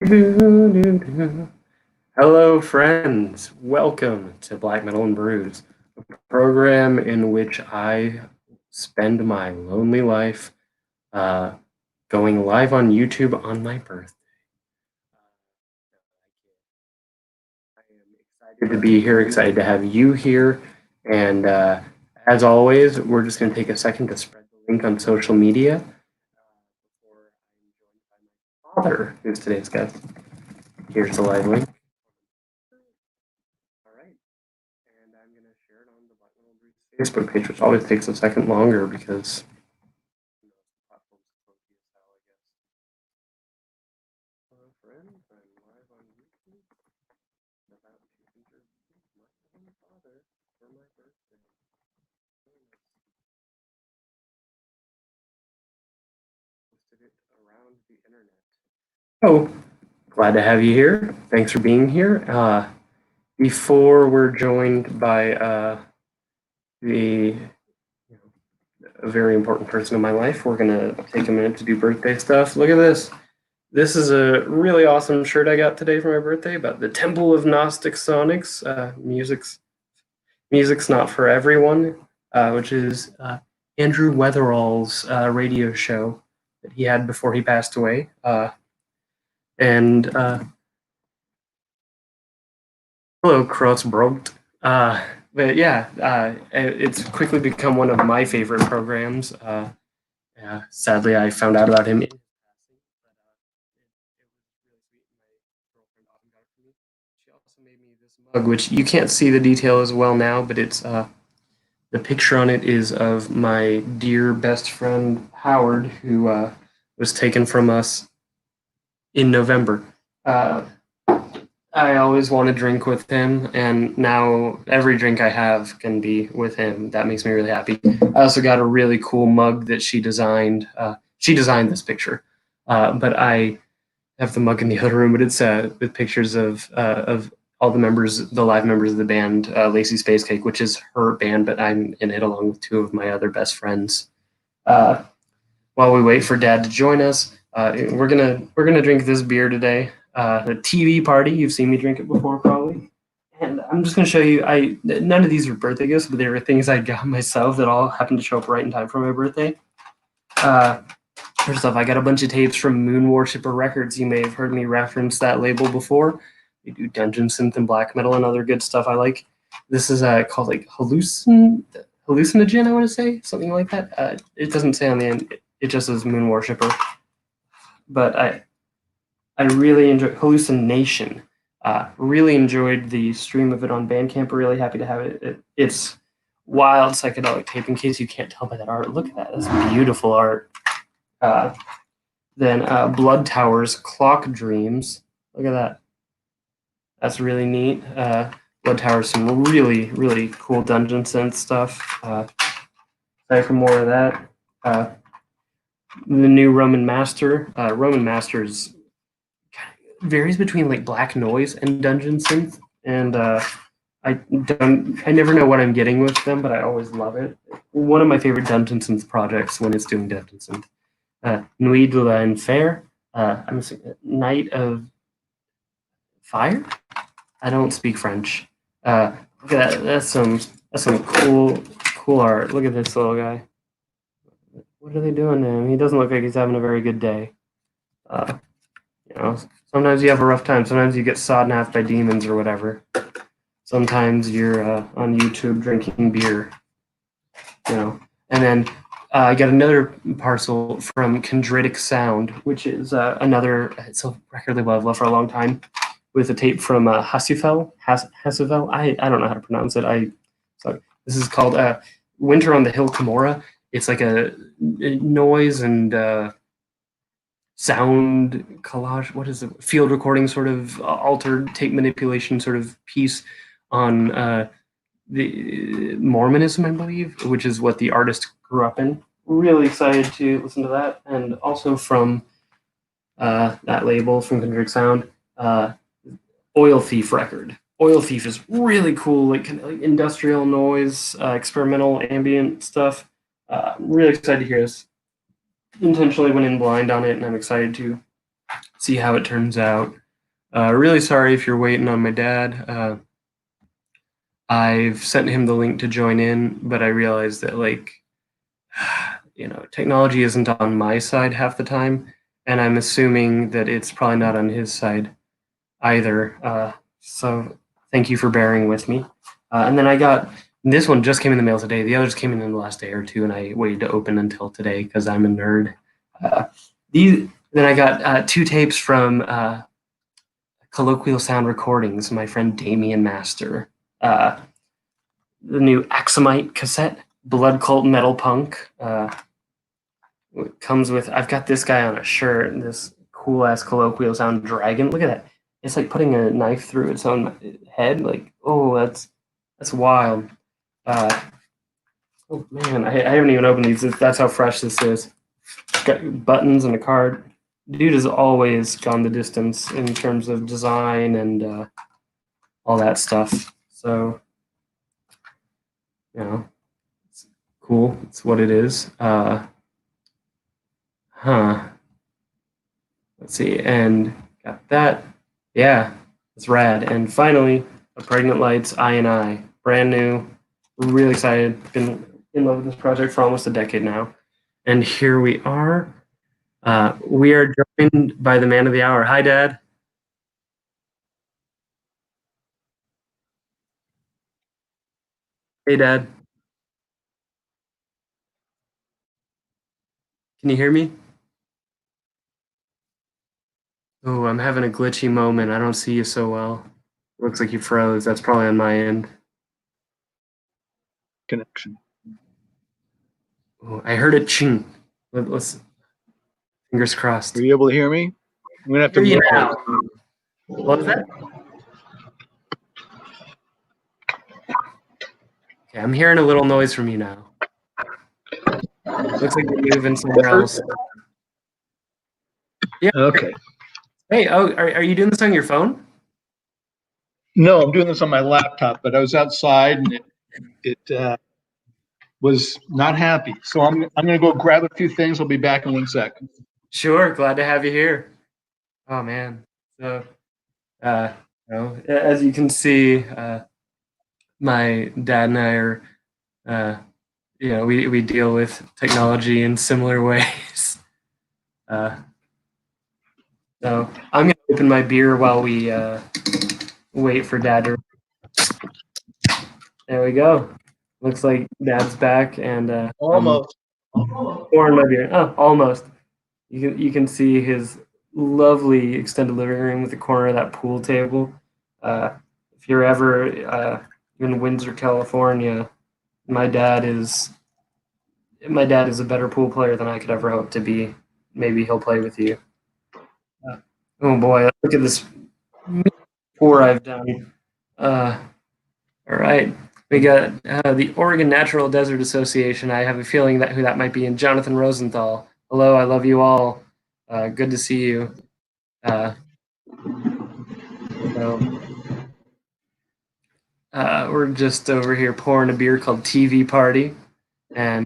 Hello, friends. Welcome to Black Metal and Brews, a program in which I spend my lonely life uh, going live on YouTube on my birthday. I am excited to be here, excited to have you here. And as always, we're just going to take a second to spread the link on social media before I'm joined by my father, who's today's guest. Here's the live link. All right. And I'm going to share it on the Black Metal Breeze Facebook page, which always takes a second longer because platforms close style, I guess. Hello, friends. I'm live on YouTube. About to interview my own father for my birthday. Posted it around the internet. Oh, glad to have you here. Thanks for being here. Before we're joined by the a very important person in my life. We're gonna take a minute to do birthday stuff. Look at this. This is a really awesome shirt I got today for my birthday about the Temple of Gnostic Sonics. Music's not for everyone, which is Andrew Weatherall's radio show that he had before he passed away. And hello, Crossbrogt. But yeah, it's quickly become one of my favorite programs. Yeah, sadly, I found out about him in passing, but it was really sweet. My girlfriend often got it for me. She also made me this mug, which you can't see the detail as well now, but it's the picture on it is of my dear best friend Howard, who was taken from us in November. Uh, I always want to drink with him, and now every drink I have can be with him. That makes me really happy. I also got a really cool mug that she designed. She designed this picture, but I have the mug in the other room. But it's with pictures of all the members, the live members of the band, Lacey Space Cake, which is her band, but I'm in it along with two of my other best friends. Uh, while we wait for Dad to join us, we're gonna drink this beer today. The TV party. You've seen me drink it before, probably. And I'm just gonna show you. None of these are birthday gifts, but they were things I got myself that all happened to show up right in time for my birthday. Uh, First off, I got a bunch of tapes from Moon Worshipper Records. You may have heard me reference that label before. They do dungeon synth and black metal and other good stuff I like. This is called like hallucinogen, I want to say, something like that. It doesn't say on the end. It just says Moon Worshipper. But I really enjoy Hallucination. Really enjoyed the stream of it on Bandcamp. Really happy to have it. It's wild psychedelic tape. In case you can't tell by that art, look at that. That's beautiful art. Uh, then Blood Towers, Clock Dreams. Look at that. That's really neat. Blood Towers, some really, really cool dungeon synth stuff. Excited for more of that. The new Roman Master. Roman Masters varies between like black noise and dungeon synth, and I never know what I'm getting with them, but I always love it. One of my favorite dungeon synth projects when it's doing dungeon synth. Nuit de l'Enfer. I'm Night of Fire. I don't speak French. Look at that. That's some cool art. Look at this little guy. What are they doing to him? He doesn't look like he's having a very good day. You know, sometimes you have a rough time. Sometimes you get sawed in half by demons or whatever. Sometimes you're on YouTube drinking beer. You know, and then I got another parcel from Chondritic Sound, which is it's a record label I've loved for a long time, with a tape from Hasufel. I don't know how to pronounce it. So this is called Winter on the Hill Camorra. It's like a noise and sound collage. What is it? Field recording, sort of altered tape manipulation sort of piece on the Mormonism, I believe, which is what the artist grew up in. Really excited to listen to that, and also from that label from Kendrick Sound, Oil Thief record. Oil Thief is really cool, like kind of like industrial noise, experimental ambient stuff. I'm really excited to hear this. Intentionally went in blind on it, and I'm excited to see how it turns out. Really sorry if you're waiting on my dad. I've sent him the link to join in, but I realized that technology isn't on my side half the time, and I'm assuming that it's probably not on his side either. So thank you for bearing with me. And then I got this one just came in the mail today. The others came in the last day or two, and I waited to open until today because I'm a nerd. Then I got 2 tapes from Colloquial Sound Recordings. My friend Damian Master. The new Axomite cassette, Blood Cult Metal Punk. It comes with. I've got this guy on a shirt and this cool ass Colloquial Sound dragon. Look at that. It's like putting a knife through its own head. Like, oh, that's wild. Oh man, I haven't even opened these. That's how fresh this is. Got buttons and a card. Dude has always gone the distance in terms of design and all that stuff. So, it's cool. It's what it is. Let's see, and got that. Yeah, it's rad. And finally, a Pregnant Lights I&I, brand new. Really excited. Been in love with this project for almost a decade now. And here we are. We are joined by the man of the hour. Hi, Dad. Hey, Dad. Can you hear me? Oh, I'm having a glitchy moment. I don't see you so well. Looks like you froze. That's probably on my end. Connection. Oh, I heard a ching. Let's fingers crossed. Are you able to hear me? I'm gonna have to Hear you move. now. What was that? Okay, I'm hearing a little noise from you now. Looks like you're moving somewhere else. Yeah. Okay. Hey, are you doing this on your phone? No, I'm doing this on my laptop, but I was outside and it was not happy. So I'm gonna go grab a few things. I'll be back in 1 sec. Sure, glad to have you here. Oh man. So uh as you can see, my dad and I are we deal with technology in similar ways. Uh, so I'm gonna open my beer while we wait for Dad to. There we go. Looks like Dad's back, and I'm Almost. pouring my beer. Oh, almost. You can see his lovely extended living room with the corner of that pool table. Uh, if you're ever in Windsor, California, my dad is my dad is a better pool player than I could ever hope to be. Maybe he'll play with you. Oh boy, look at this pour I've done. All right, we got the Oregon Natural Desert Association. I have a feeling that who that might be, and Jonathan Rosenthal. Hello, I love you all. Good to see you. Uh, so, we're just over here pouring a beer called TV Party, and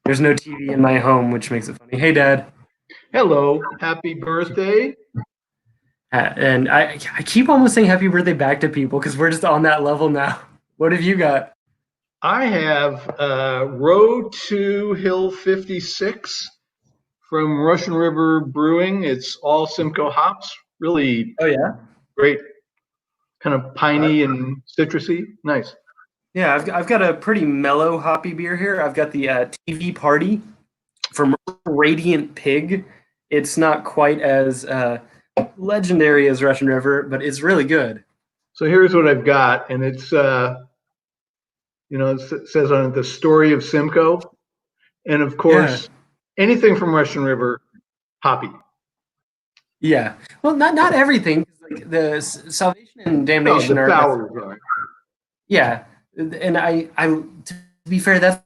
there's no TV in my home, which makes it funny. Hey, Dad. Hello. Happy birthday. And I keep almost saying happy birthday back to people because we're just on that level now. What have you got? I have Row to Hill 56 from Russian River Brewing. It's all Simcoe hops. Really Oh yeah, great. Kind of piney and citrusy. Nice. yeah. I've got a pretty mellow hoppy beer here. I've got the TV Party from Radiant Pig. It's not quite as legendary as Russian River, but it's really good. So here's what I've got, and it's it says on it the story of Simcoe, and of Yeah, course anything from Russian River, hoppy. yeah. Well, not everything. Like the Salvation and No, Damnation the are sours are. yeah, and I to be fair, that's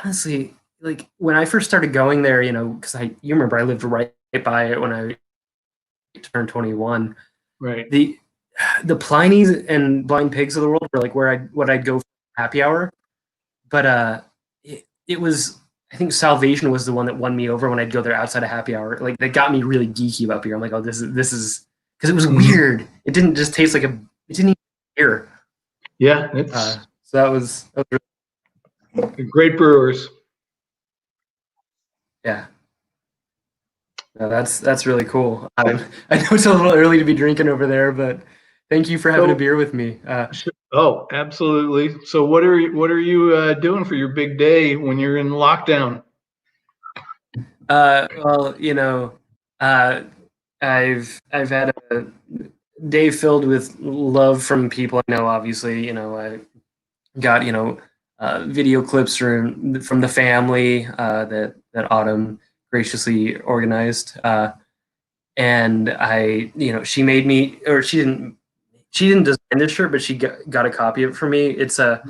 honestly like when I first started going there, because you remember I lived right by it when I turned 21. Right. The Pliny's and Blind Pigs of the world were like where I'd go for happy hour, but it was I think Salvation was the one that won me over when I'd go there outside of happy hour. Like that got me really geeky about beer. I'm like, oh, this is because it was Mhm. weird. It didn't just taste like it didn't even beer. Yeah, it's So that was great brewers. yeah. No, that's really cool. I know it's a little early to be drinking over there, but thank you for having a So, beer with me. oh, absolutely. So, what are you doing for your big day when you're in lockdown? Well, uh, I've had a day filled with love from people I know. Obviously, I got video clips from the family that Autumn graciously organized, and she made me, or she didn't design this shirt, but she got a copy of it for me. It's the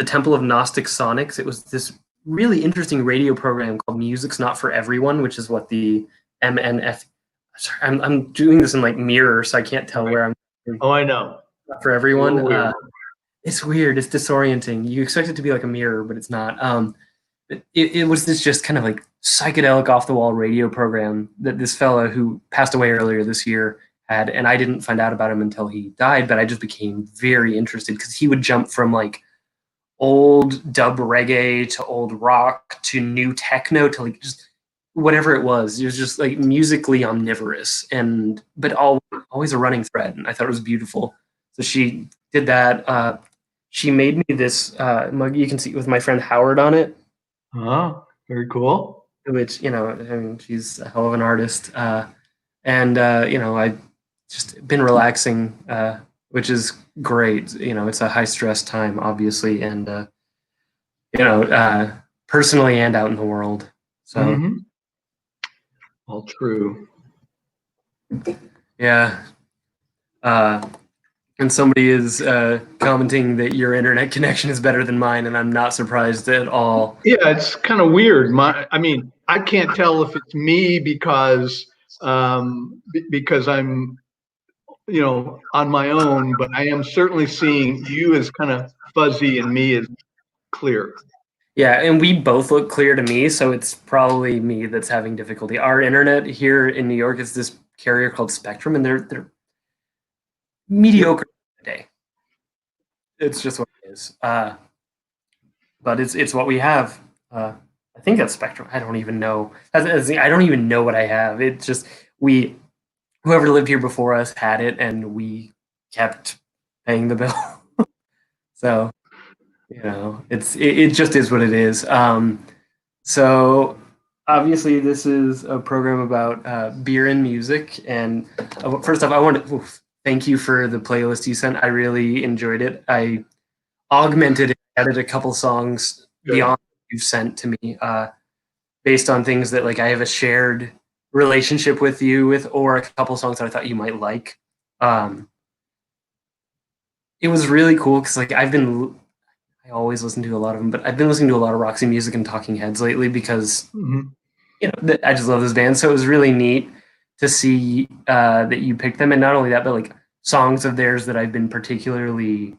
Temple of Gnostic Sonics. It was this really interesting radio program called Music's Not for Everyone, which is what the MNF. Sorry, I'm doing this in like mirror, so I can't tell Right. where I'm. Oh, I know. Not for It's a everyone. little weird. It's weird. It's disorienting. You expect it to be like a mirror, but it's not. It was this just kind of like psychedelic off the wall radio program that this fella who passed away earlier this year had, and I didn't find out about him until he died, but I just became very interested because he would jump from like old dub reggae to old rock to new techno to like just whatever it was. It was just like musically omnivorous and but always a running thread, and I thought it was beautiful. So she did that. She made me this mug you can see with my friend Howard on it, Oh, very cool. which I mean, she's a hell of an artist. And I just been relaxing, which is great. It's a high stress time, obviously, and you know, uh, personally and out in the world. So Hmm. All true. yeah, uh, and somebody is commenting that your internet connection is better than mine, and I'm not surprised at all. Yeah, it's kind of weird. I mean, I can't tell if it's me because I'm, on my own, but I am certainly seeing you as kind of fuzzy and me as clear. Yeah, and we both look clear to me, so it's probably me that's having difficulty. Our internet here in New York is this carrier called Spectrum, and they're Yep. mediocre today. It's just what it is. But it's what we have. I think that's Spectrum. I don't even know. I don't even know what I have. It's just we whoever lived here before us had it, and we kept paying the bill. So it just is what it is. So obviously, this is a program about beer and music. And first off, I want to thank you for the playlist you sent. I really enjoyed it. I augmented it, added a couple songs Good. beyond what you've sent to me, based on things that like I have a shared relationship with you with, or a couple songs that I thought you might like. Um, it was really cool because like I always listen to a lot of them, but I've been listening to a lot of Roxy Music and Talking Heads lately because Hmm. I just love this band. So it was really neat to see that you picked them, and not only that, but like songs of theirs that I've been particularly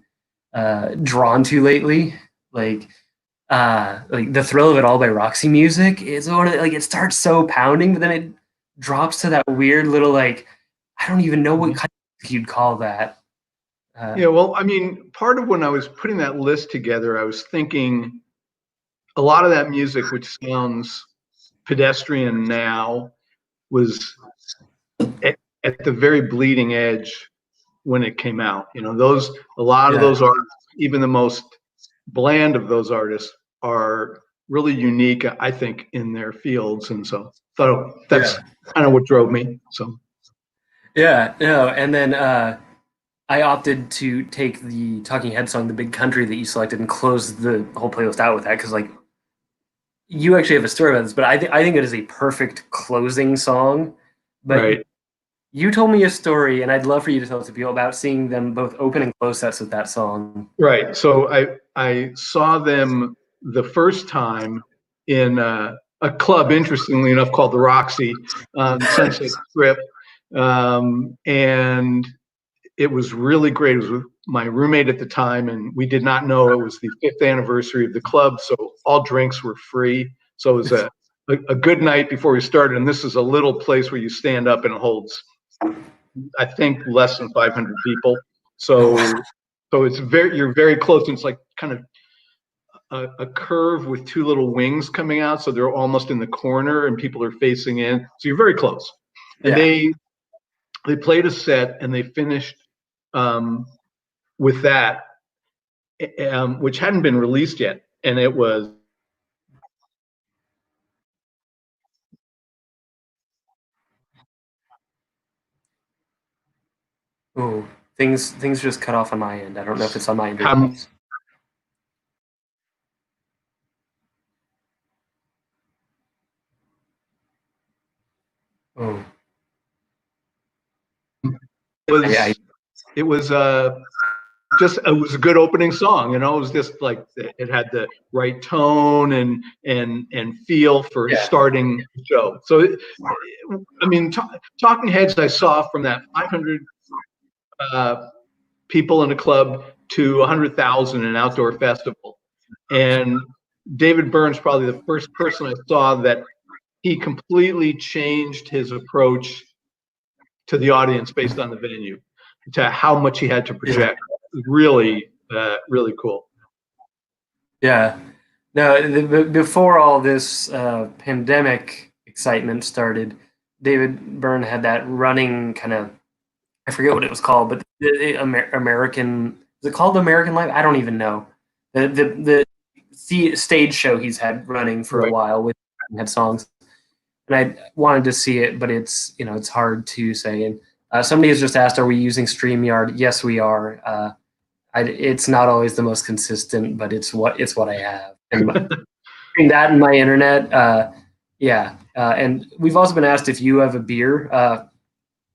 drawn to lately, like the thrill of it all by Roxy Music is one of like it starts so pounding, but then it drops to that weird little like I don't even know what kind of music you'd call that. Uh, Yeah, well, I mean, part of when I was putting that list together, I was thinking a lot of that music, which sounds pedestrian now, was at the very bleeding edge when it came out. A lot of yeah, those artists, even the most bland of those artists, are really unique, I think, in their fields. And so thought yeah, that's kind of what drove me. So yeah. No, and then I opted to take the Talking Head song, "The Big Country" that you selected, and close the whole playlist out with that because like you actually have a story about this, but I think it is a perfect closing song. But right, you told me a story, and I'd love for you to tell it to people about seeing them both open and close sets with that song. right. So I saw them the first time in a club, interestingly enough, called the Roxy on Sunset Strip, and it was really great. It was with my roommate at the time, and we did not know it was the fifth anniversary of the club, so all drinks were free. So it was a good night before we started. And this is a little place where you stand up and it holds, I think, less than 500 people. So it's you're very close, and it's like kind of a curve with two little wings coming out, so they're almost in the corner, and people are facing in. So you're very close. And they played a set, and they finished with that, which hadn't been released yet, and it was. Oh, things just cut off on my end. I don't know if it's on my end or How yours. Oh, it I was it was just it was a good opening song. It was just like it had the right tone and feel for starting the show. So I mean, Talking Heads I saw from that 500 people in a club to 100,000 in an outdoor festival, and David Byrne's probably the first person I saw that he completely changed his approach to the audience based on the venue, to how much he had to project. Really, really cool. Yeah. No, before all this pandemic excitement started, David Byrne had that running kind of, I forget what it was called, but the American, is it called American Life? I don't even know. The stage show he's had running for a while with had songs, and I wanted to see it, but it's hard to say. And somebody has just asked, "Are we using StreamYard?" Yes, we are. It's not always the most consistent, but it's what I have. And between that and my internet, and we've also been asked if you have a beer,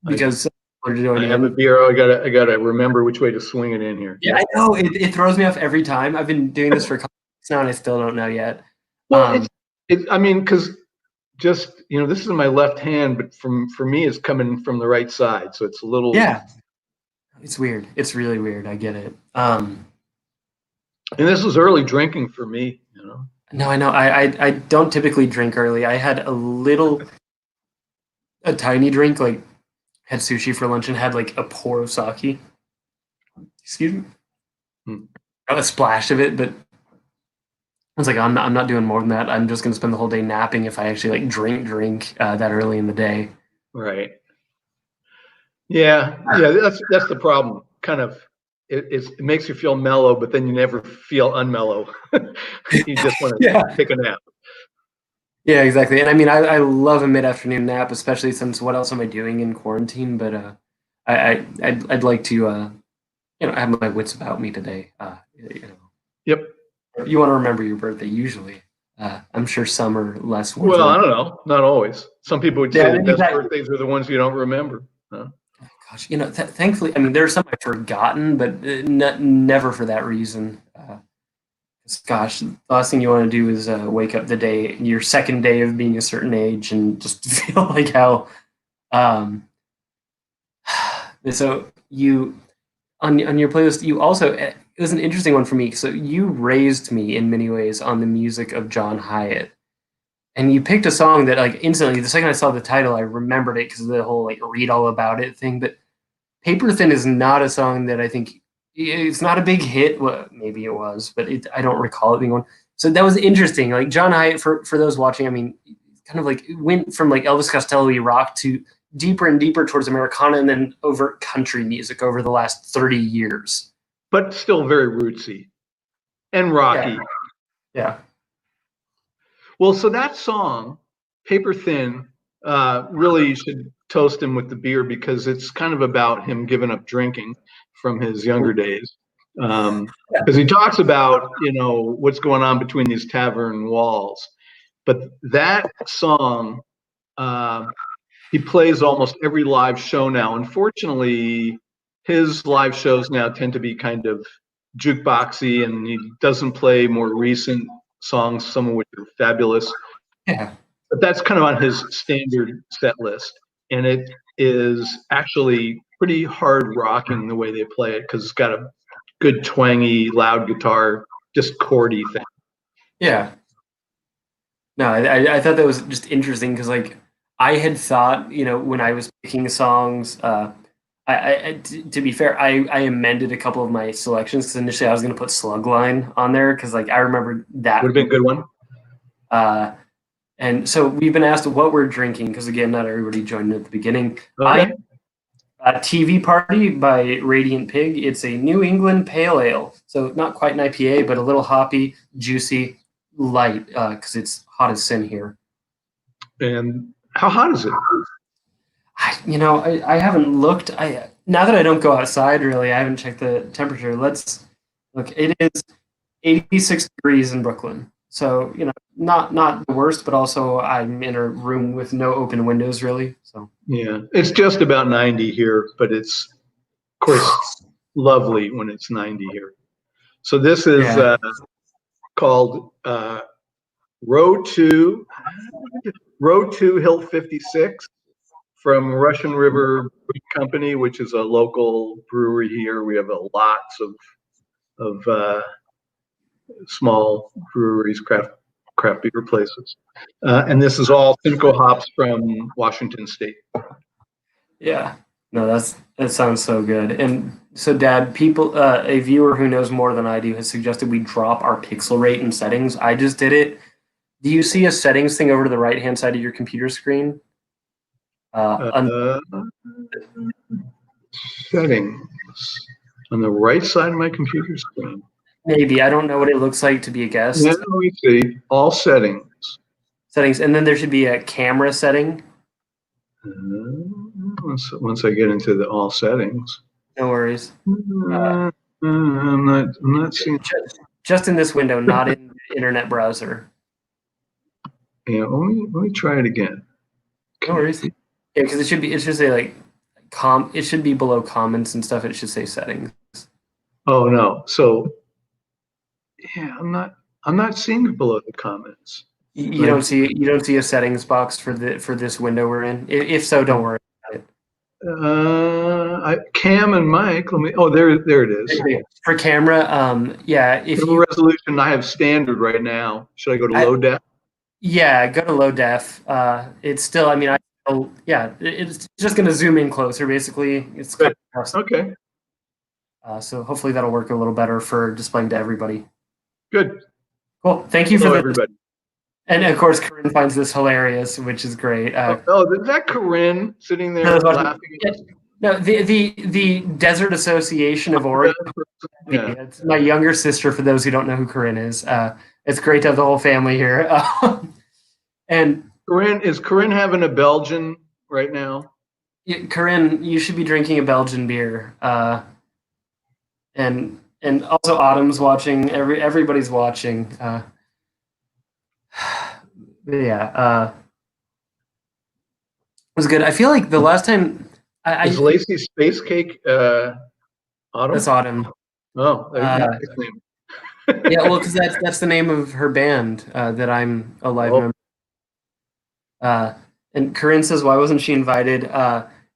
because I have a beer. I gotta remember which way to swing it in here. Yeah, I know it throws me off every time. I've been doing this for a couple weeks now, and I still don't know yet. Well, I mean, because just this is my left hand, but for me, it's coming from the right side, so it's a little. Yeah, it's weird. It's really weird. I get it. And this was early drinking for me. No, I know. I don't typically drink early. I had a tiny drink, like had sushi for lunch and had like a pour of sake. Excuse me. A splash of it, but I was like, I'm not doing more than that. I'm just gonna spend the whole day napping if I actually like drink that early in the day. Right. Yeah. That's the problem. Kind of, it makes you feel mellow, but then you never feel unmellow. You just want to take a nap. Yeah, exactly. And I mean, I love a mid-afternoon nap, especially since what else am I doing in quarantine? But I'd like to have my wits about me today. Yep. You want to remember your birthday usually. I'm sure some are less. Well, I don't know. Not always. Some people would say the best birthdays are the ones you don't remember. Huh? Gosh, thankfully, I mean, there's some I've forgotten, but never for that reason. Gosh, the last thing you want to do is wake up the day, your second day of being a certain age, and just feel like how. So you on your playlist, you also it was an interesting one for me. So you raised me in many ways on the music of John Hyatt, and you picked a song that like instantly the second I saw the title, I remembered it because of the whole like read all about it thing. But Paper Thin is not a song that I think it's not a big hit. Well, maybe it was, but I don't recall it being one. So that was interesting. Like John Hyatt, for those watching, I mean, kind of like went from like Elvis Costello rock to deeper and deeper towards Americana and then over country music over the last 30 years. But still very rootsy and rocky. Yeah. Well, so that song, Paper Thin, really you should toast him with the beer because it's kind of about him giving up drinking from his younger days. Because he talks about, what's going on between these tavern walls. But that song, he plays almost every live show now. Unfortunately, his live shows now tend to be kind of jukeboxy, and he doesn't play more recent songs, some of which are fabulous. Yeah. But that's kind of on his standard set list. And it is actually pretty hard rocking the way they play it because it's got a good twangy, loud guitar, just chordy thing. Yeah. No, I thought that was just interesting because like I had thought, when I was picking songs, to be fair, I amended a couple of my selections because initially I was going to put Slugline on there because like I remember Would that. have been a good one. Uh, and so we've been asked what we're drinking because again, not everybody joined at the beginning. I Okay. TV Party by Radiant Pig. It's a New England Pale Ale, so not quite an IPA, but a little hoppy, juicy, light because it's hot as sin here. And how hot is it? I haven't looked. I Now that I don't go outside really, I haven't checked the temperature. Let's look. It is 86 degrees in Brooklyn. So, not the worst, but also I'm in a room with no open windows really. So, Yeah, it's just about 90 here, but it's of course lovely when it's 90 here. So this is yeah. called Row 2, Row 2 Hill 56 from Russian River Brewing Company, which is a local brewery here. We have lots of small breweries, craft beer places. And this is all Simcoe hops from Washington State. Yeah. No, that sounds so good. And so, Dad, a viewer who knows more than I do has suggested we drop our pixel rate and settings. I just did it. Do you see a settings thing over to the right hand side of your computer screen? Uh, Settings on the right side of my computer screen. Maybe I don't know what it looks like to be a Now guest. we see all settings. Settings, and then there should be a camera setting. Once I get into the all settings, No worries. I'm not seeing. Just in this window, not in the internet browser. Yeah, let me try it again. No Okay. worries. Yeah, because it should say like it should be below comments and stuff. It should say settings. Oh no. So yeah, I'm not seeing it below the comments. You And don't see a settings box for this window we're in. If so, don't worry about it. Cam and Mike. Let me. Oh, there it is. For camera, yeah, if Camera you resolution. I have standard right now. Should I go to I, low def? yeah, go to low def. It's still, I mean, yeah, it's just going to zoom in closer. Basically, it's kind Good. of Okay. so hopefully that'll work a little better for displaying to everybody. Good. Cool. Thank you for Hello, this. everybody. And of course, Corinne finds this hilarious, which is great. Is that Corinne sitting For there those watching- laughing yeah, at us? no, the Desert Association of Oregon. Yeah. It's my younger sister. For those who don't know who Corinne is, it's great to have the whole family here. And Is Corinne having a Belgian right now? Corinne, you should be drinking a Belgian beer. And also Autumn's watching. Everybody's watching. Yeah, it was good. I feel like the last time Is I Lacey's Space Cake that's Autumn? Autumn. Oh, Uh, nice name. yeah, well, because that's the name of her band that I'm a live Oh, member. Uh, and Corinne says, "Why wasn't she invited?"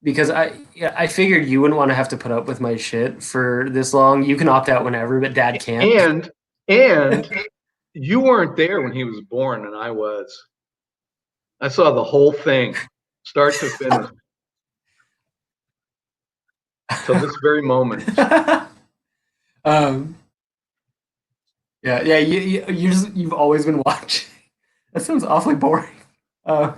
Because I figured you wouldn't want to have to put up with my shit for this long. You can opt out whenever, but Dad can't. and you weren't there when he was born, and I was. I saw the whole thing, start to finish, till this very moment. um, yeah. You've always been watching. That sounds awfully boring. Uh,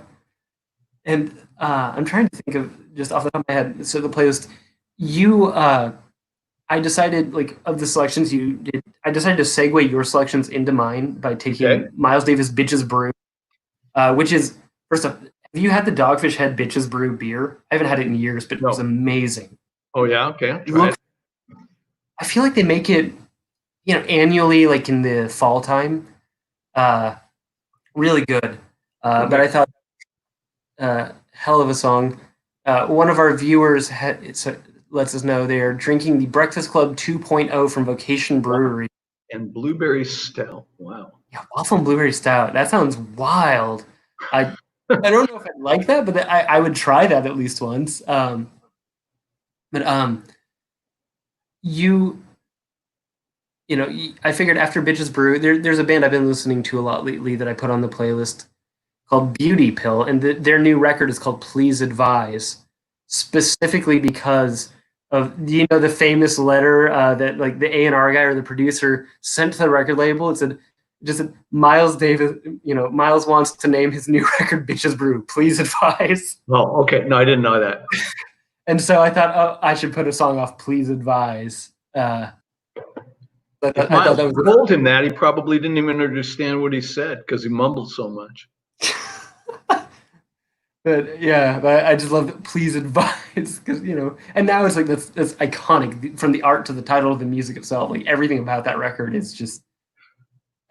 and I'm trying to think of just off the top of my head. So the playlist, you, I decided like of the selections you did, I decided to segue your selections into mine by Okay. taking Miles Davis Bitches Brew, which is first up. Have you had the Dogfish Head Bitches Brew beer? I haven't had it in years, but it was No. amazing. Oh yeah. Okay. I'll It try it. I feel like they make it, annually, like in the fall time. Uh, Really good. But I thought, hell of a song. One of our viewers lets us know they are drinking the Breakfast Club 2.0 from Vocation Brewery. And blueberry stout. Wow. Yeah, waffle and blueberry stout. That sounds wild. I don't know if I'd like that, but I would try that at least once. But you I figured after Bitches Brew, there's a band I've been listening to a lot lately that I put on the playlist. called Beauty Pill, and their new record is called Please Advise, specifically because of the famous letter that like the A&R guy or the producer sent to the record label. It said just said, Miles Davis, Miles wants to name his new record Bitches Brew. Please advise. Oh, okay. No, I didn't know that. And so I thought, oh, I should put a song off Please Advise. If I thought Miles that was told him that, he probably didn't even understand what he said because he mumbled so much. But yeah, but I just love Please Advise because and now it's like that's iconic from the art to the title of the music itself. Like everything about that record is just.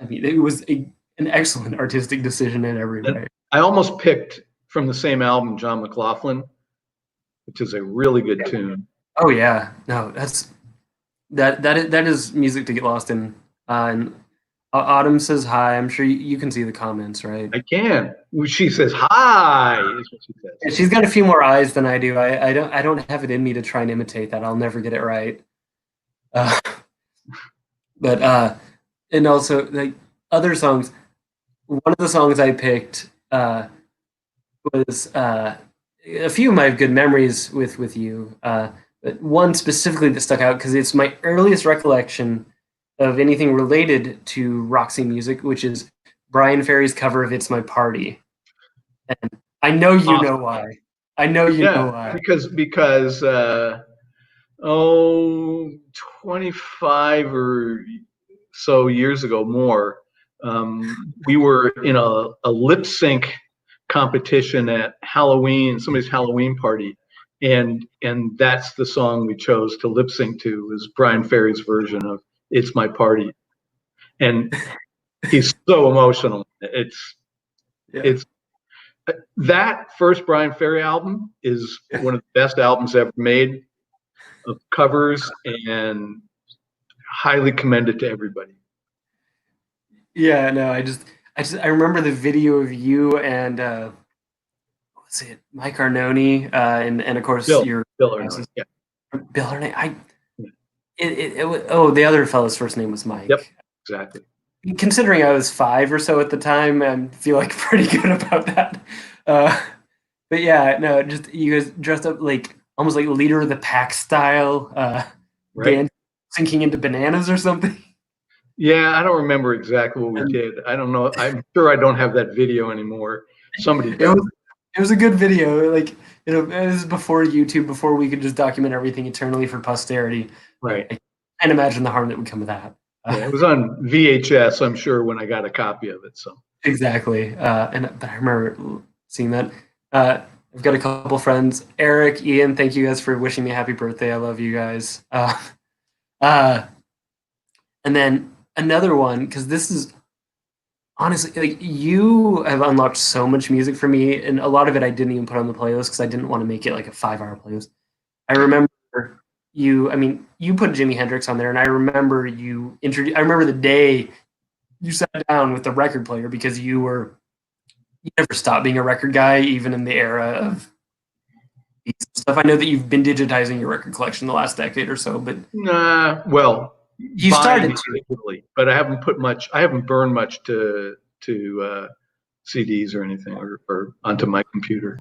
I mean, it was an excellent artistic decision in every way. I almost picked from the same album John McLaughlin, which is a really good tune. Oh yeah, no, that is music to get lost in. And Autumn says hi. I'm sure you can see the comments, right? I can. She says hi. Is what she says. And she's got a few more eyes than I do. I don't have it in me to try and imitate that. I'll never get it right. But and also like other songs. One of the songs I picked was a few of my good memories with you. But one specifically that stuck out because it's my earliest recollection of anything related to Roxy music, which is Brian Ferry's cover of "It's My Party." And I know you know why. I know you know why. Because 25 or so years ago, more, we were in a lip sync competition at Halloween, somebody's Halloween party, and that's the song we chose to lip sync to, was Brian Ferry's version of "It's My Party," and he's so emotional. It's that first Brian Ferry album is one of the best albums ever made of covers, and highly commended to everybody. Yeah, no, I remember the video of you and what's it, Mike Arnone, and of course Bill your Arnone, yeah. Bill Arnone. The other fellow's first name was Mike. Yep, exactly. Considering I was 5 or so at the time, I feel like pretty good about that. But yeah, no, just you guys dressed up like almost like leader of the pack style, right. sinking into bananas or something. Yeah, I don't remember exactly what we did. I don't know. I'm sure I don't have that video anymore. Somebody does. It was a good video. Like, this is before YouTube, before we could just document everything eternally for posterity. Right. I can't imagine the harm that would come with that. Yeah, it was on VHS, I'm sure, when I got a copy of it. So exactly. But I remember seeing that. I've got a couple friends, Eric, Ian. Thank you guys for wishing me a happy birthday. I love you guys. And then another one, because this is honestly like you have unlocked so much music for me, and a lot of it I didn't even put on the playlist because I didn't want to make it like a 5-hour playlist. I remember you put Jimi Hendrix on there, and I remember I remember the day you sat down with the record player because you never stopped being a record guy, even in the era of stuff. I know that you've been digitizing your record collection the last decade or so, but well, you started to, but I haven't put much. I haven't burned much to CDs or anything, or onto my computer.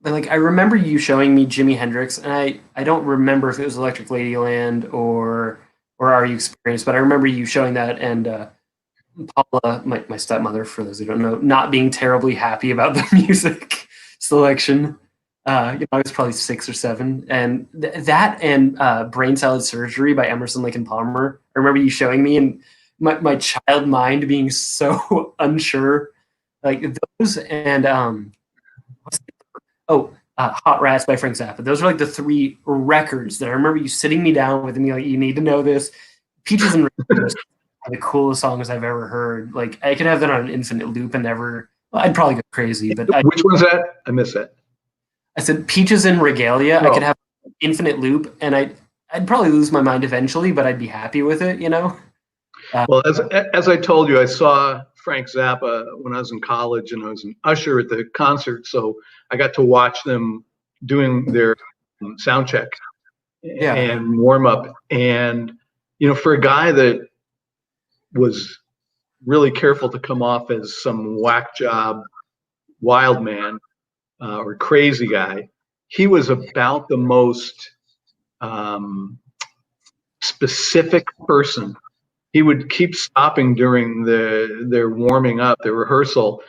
But like I remember you showing me Jimi Hendrix, and I don't remember if it was Electric Ladyland or Are You Experienced, but I remember you showing that, and Paula, my stepmother, for those who don't know, not being terribly happy about the music selection. I was probably 6 or 7, and that and Brain Salad Surgery by Emerson, Lake and Palmer. I remember you showing me, and my child mind being so unsure, like those, and Hot Rats by Frank Zappa. Those are like the 3 records that I remember you sitting me down with and me like, you need to know this. Peaches and Roses are the coolest songs I've ever heard. Like I could have that on an infinite loop and never. Well, I'd probably go crazy, but which one's that? I missed that. I said Peaches and Regalia. Oh. I could have infinite loop, and I'd probably lose my mind eventually, but I'd be happy with it, Well, as I told you, I saw Frank Zappa when I was in college, and I was an usher at the concert, so I got to watch them doing their sound check and warm up. And for a guy that was really careful to come off as some whack job wild man or crazy guy. He was about the most specific person. He would keep stopping during their warming up, their rehearsal,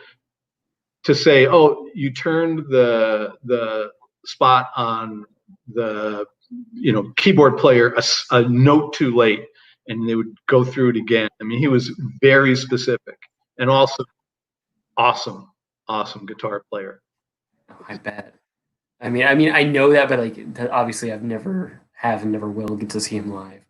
to say, "Oh, you turned the spot on the keyboard player a note too late," and they would go through it again. I mean, he was very specific, and also awesome, awesome guitar player. I bet. I mean, I know that, but like, obviously, I've never have and never will get to see him live.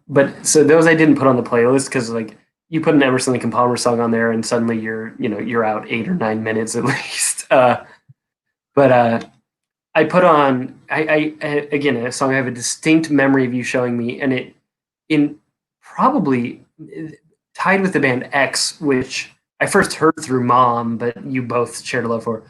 But so those I didn't put on the playlist because like you put an Emerson Lake and Palmer song on there, and suddenly you're out 8 or 9 minutes at least. But I put on I again a song I have a distinct memory of you showing me, and it in probably tied with the band X, which I first heard through Mom, but you both shared a love for.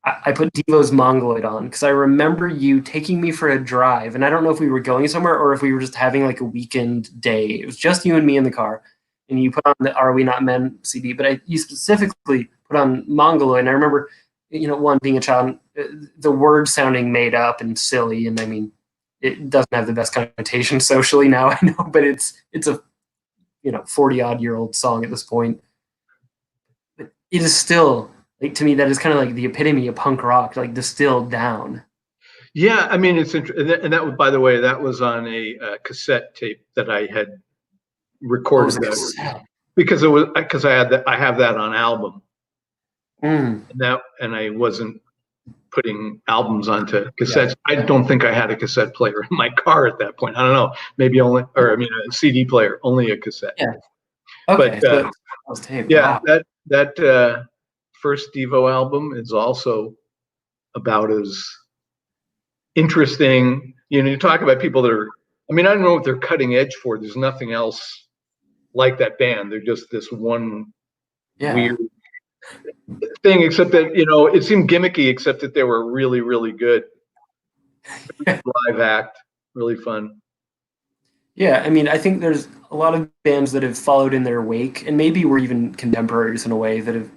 I put Devo's Mongoloid on because I remember you taking me for a drive, and I don't know if we were going somewhere or if we were just having like a weekend day. It was just you and me in the car, and you put on the "Are We Not Men" CD, but you specifically put on Mongoloid, and I remember, one being a child, the word sounding made up and silly, and I mean, it doesn't have the best connotation socially now, I know, but it's a 40-odd-year-old song at this point. But it is still like to me that is kind of like the epitome of punk rock, like distilled down. Yeah, I mean it's interesting, and that was, by the way, that was on a cassette tape that I had recorded because I have that on album, Mm. and I wasn't putting albums onto cassettes. Yeah. I don't think I had a cassette player in my car at that point. I don't know, maybe only, or I mean, a CD player, only a cassette. Yeah. Okay. But yeah, wow. that first Devo album is also about as interesting. You talk about people that are. I mean, I don't know what they're cutting edge for. There's nothing else like that band. They're just this one weird thing, except that it seemed gimmicky, except that they were really, really good. Live act, really fun. Yeah, I mean, I think there's a lot of bands that have followed in their wake, and maybe were even contemporaries in a way that have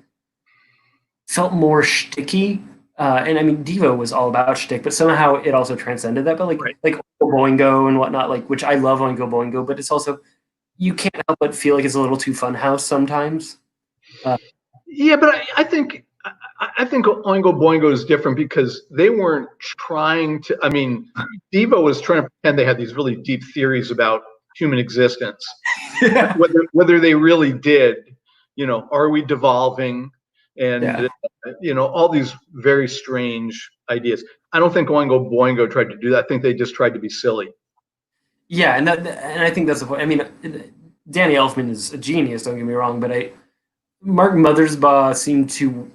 felt more shticky. And I mean, Devo was all about shtick, but somehow it also transcended that. But like Oingo Boingo and whatnot, like, which I love Oingo Boingo, but it's also you can't help but feel like it's a little too funhouse sometimes. Yeah, but I think Oingo Boingo is different because they weren't trying to. I mean, Devo was trying to pretend they had these really deep theories about human existence. Yeah. Whether they really did, are we devolving, and all these very strange ideas. I don't think Oingo Boingo tried to do that. I think they just tried to be silly. Yeah, and I think that's the point. I mean, Danny Elfman is a genius. Don't get me wrong, but Mark Mothersbaugh seemed to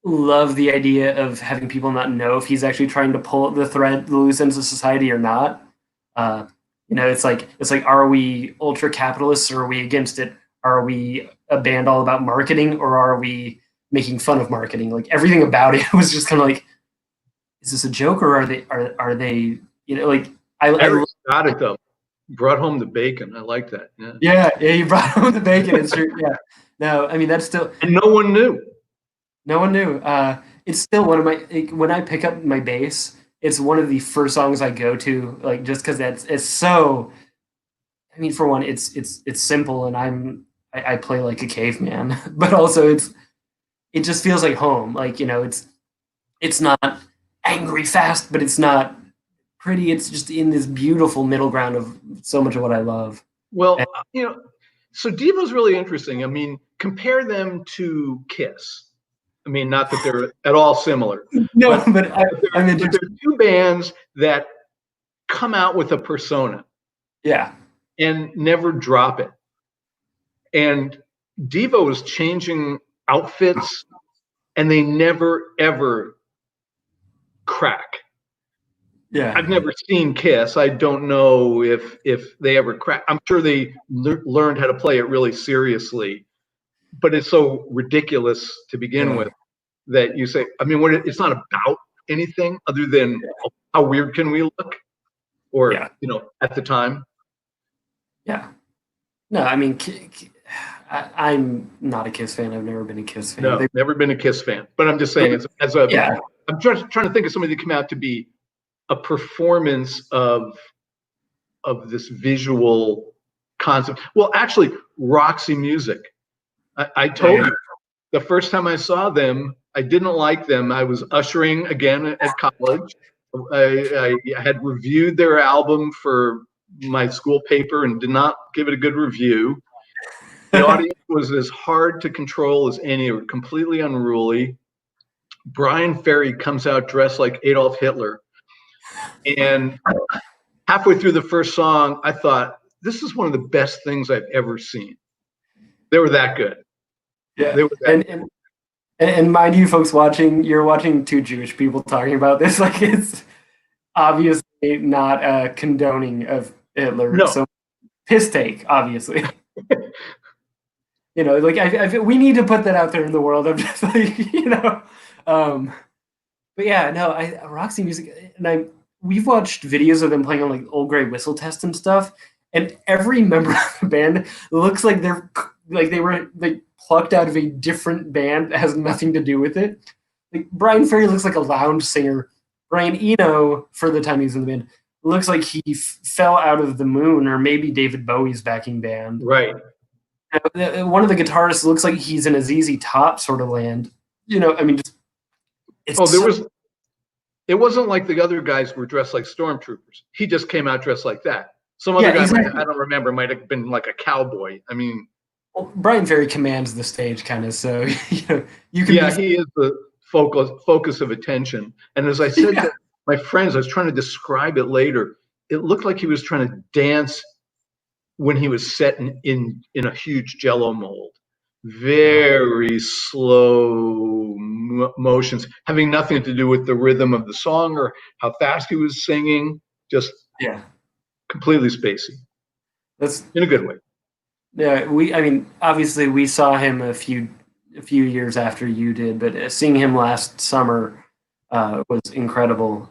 love the idea of having people not know if he's actually trying to pull the loose ends of society or not. It's like are we ultra capitalists or are we against it? Are we a band all about marketing or are we making fun of marketing? Like everything about it was just kind of like, is this a joke or are they like I got it though. Brought home the bacon. I like that. Yeah, you brought home the bacon. It's true. Yeah. No, I mean that's still. And no one knew. No one knew. It's still one of my when I pick up my bass, it's one of the first songs I go to, like just because it's so. I mean, for one, it's simple, and I play like a caveman, but also it just feels like home. Like it's not angry fast, but it's not pretty. It's just in this beautiful middle ground of so much of what I love. Well, so Devo's really interesting. I mean, compare them to Kiss. I mean, not that they're at all similar. No, but they're two bands that come out with a persona. Yeah. And never drop it. And Devo is changing outfits, and they never ever crack. Yeah. I've never seen Kiss. I don't know if they ever crack. I'm sure they learned how to play it really seriously, but it's so ridiculous to begin with that you say, I mean, it's not about anything other than how weird can we look, or at the time. Yeah. No, I mean, I'm not a Kiss fan. I've never been a Kiss fan. No, never been a Kiss fan. But I'm just saying, as a, Yeah, I'm trying to think of somebody that came out to be a performance of this visual concept. Well, actually, Roxy Music. I told you the first time I saw them, I didn't like them. I was ushering again at college. I had reviewed their album for my school paper and did not give it a good review. The audience was as hard to control as any, or completely unruly. Brian Ferry comes out dressed like Adolf Hitler. And halfway through the first song, I thought, this is one of the best things I've ever seen. They were that good. yeah, They were that good. and mind you, folks watching, you're watching two Jewish people talking about this. Like it's obviously not a condoning of Hitler. No. So piss take, obviously. Like we need to put that out there in the world. I'm just like, um, but yeah, no, Roxy Music, and we've watched videos of them playing on like Old Grey Whistle Test and stuff, and every member of the band looks like they were like plucked out of a different band that has nothing to do with it. Like Brian Ferry looks like a lounge singer. Brian Eno, for the time he's in the band, looks like he fell out of the moon, or maybe David Bowie's backing band. Right. One of the guitarists looks like he's in a ZZ Top sort of land. I mean, it wasn't like the other guys were dressed like stormtroopers. He just came out dressed like that. Some other guy, exactly. I don't remember, might have been like a cowboy. I mean, well, Brian Ferry commands the stage, kind of. So you can. Yeah, he is the focus of attention. And as I said to my friends, I was trying to describe it later. It looked like he was trying to dance when he was set in a huge Jello mold. Very slow motions, having nothing to do with the rhythm of the song or how fast he was singing. Just completely spacey. That's in a good way. Yeah, I mean, obviously we saw him a few years after you did, but seeing him last summer was incredible.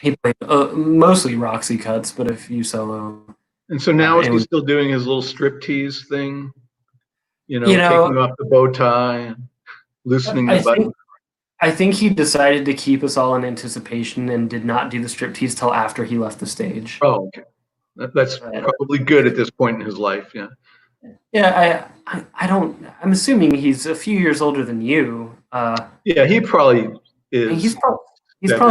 He played mostly Roxy cuts, but a few solo. And so now is he still doing his little striptease thing? Taking off the bow tie and loosening the button. I think he decided to keep us all in anticipation and did not do the striptease till after he left the stage. Oh, okay. That's probably good at this point in his life. Yeah. Yeah, I don't. I'm assuming he's a few years older than you. Yeah, he probably is. He's probably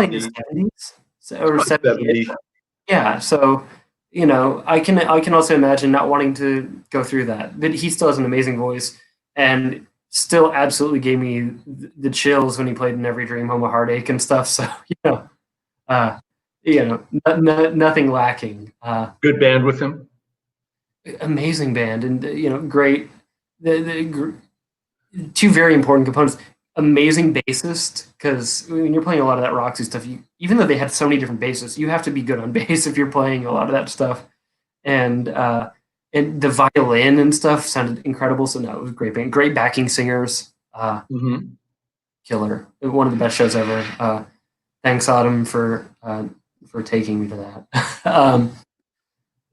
in his 70s or 70. Yeah, so I can also imagine not wanting to go through that. But he still has an amazing voice, and still absolutely gave me the chills when he played in Every Dream, Home of Heartache and stuff. So nothing lacking. Good band with him. Amazing band, and great. The two very important components. Amazing bassist, because when you're playing a lot of that Roxy stuff, even though they had so many different bassists, you have to be good on bass if you're playing a lot of that stuff. And the violin and stuff sounded incredible. So no, it was a great band. Great backing singers. Killer. One of the best shows ever. Thanks, Autumn, for taking me to that.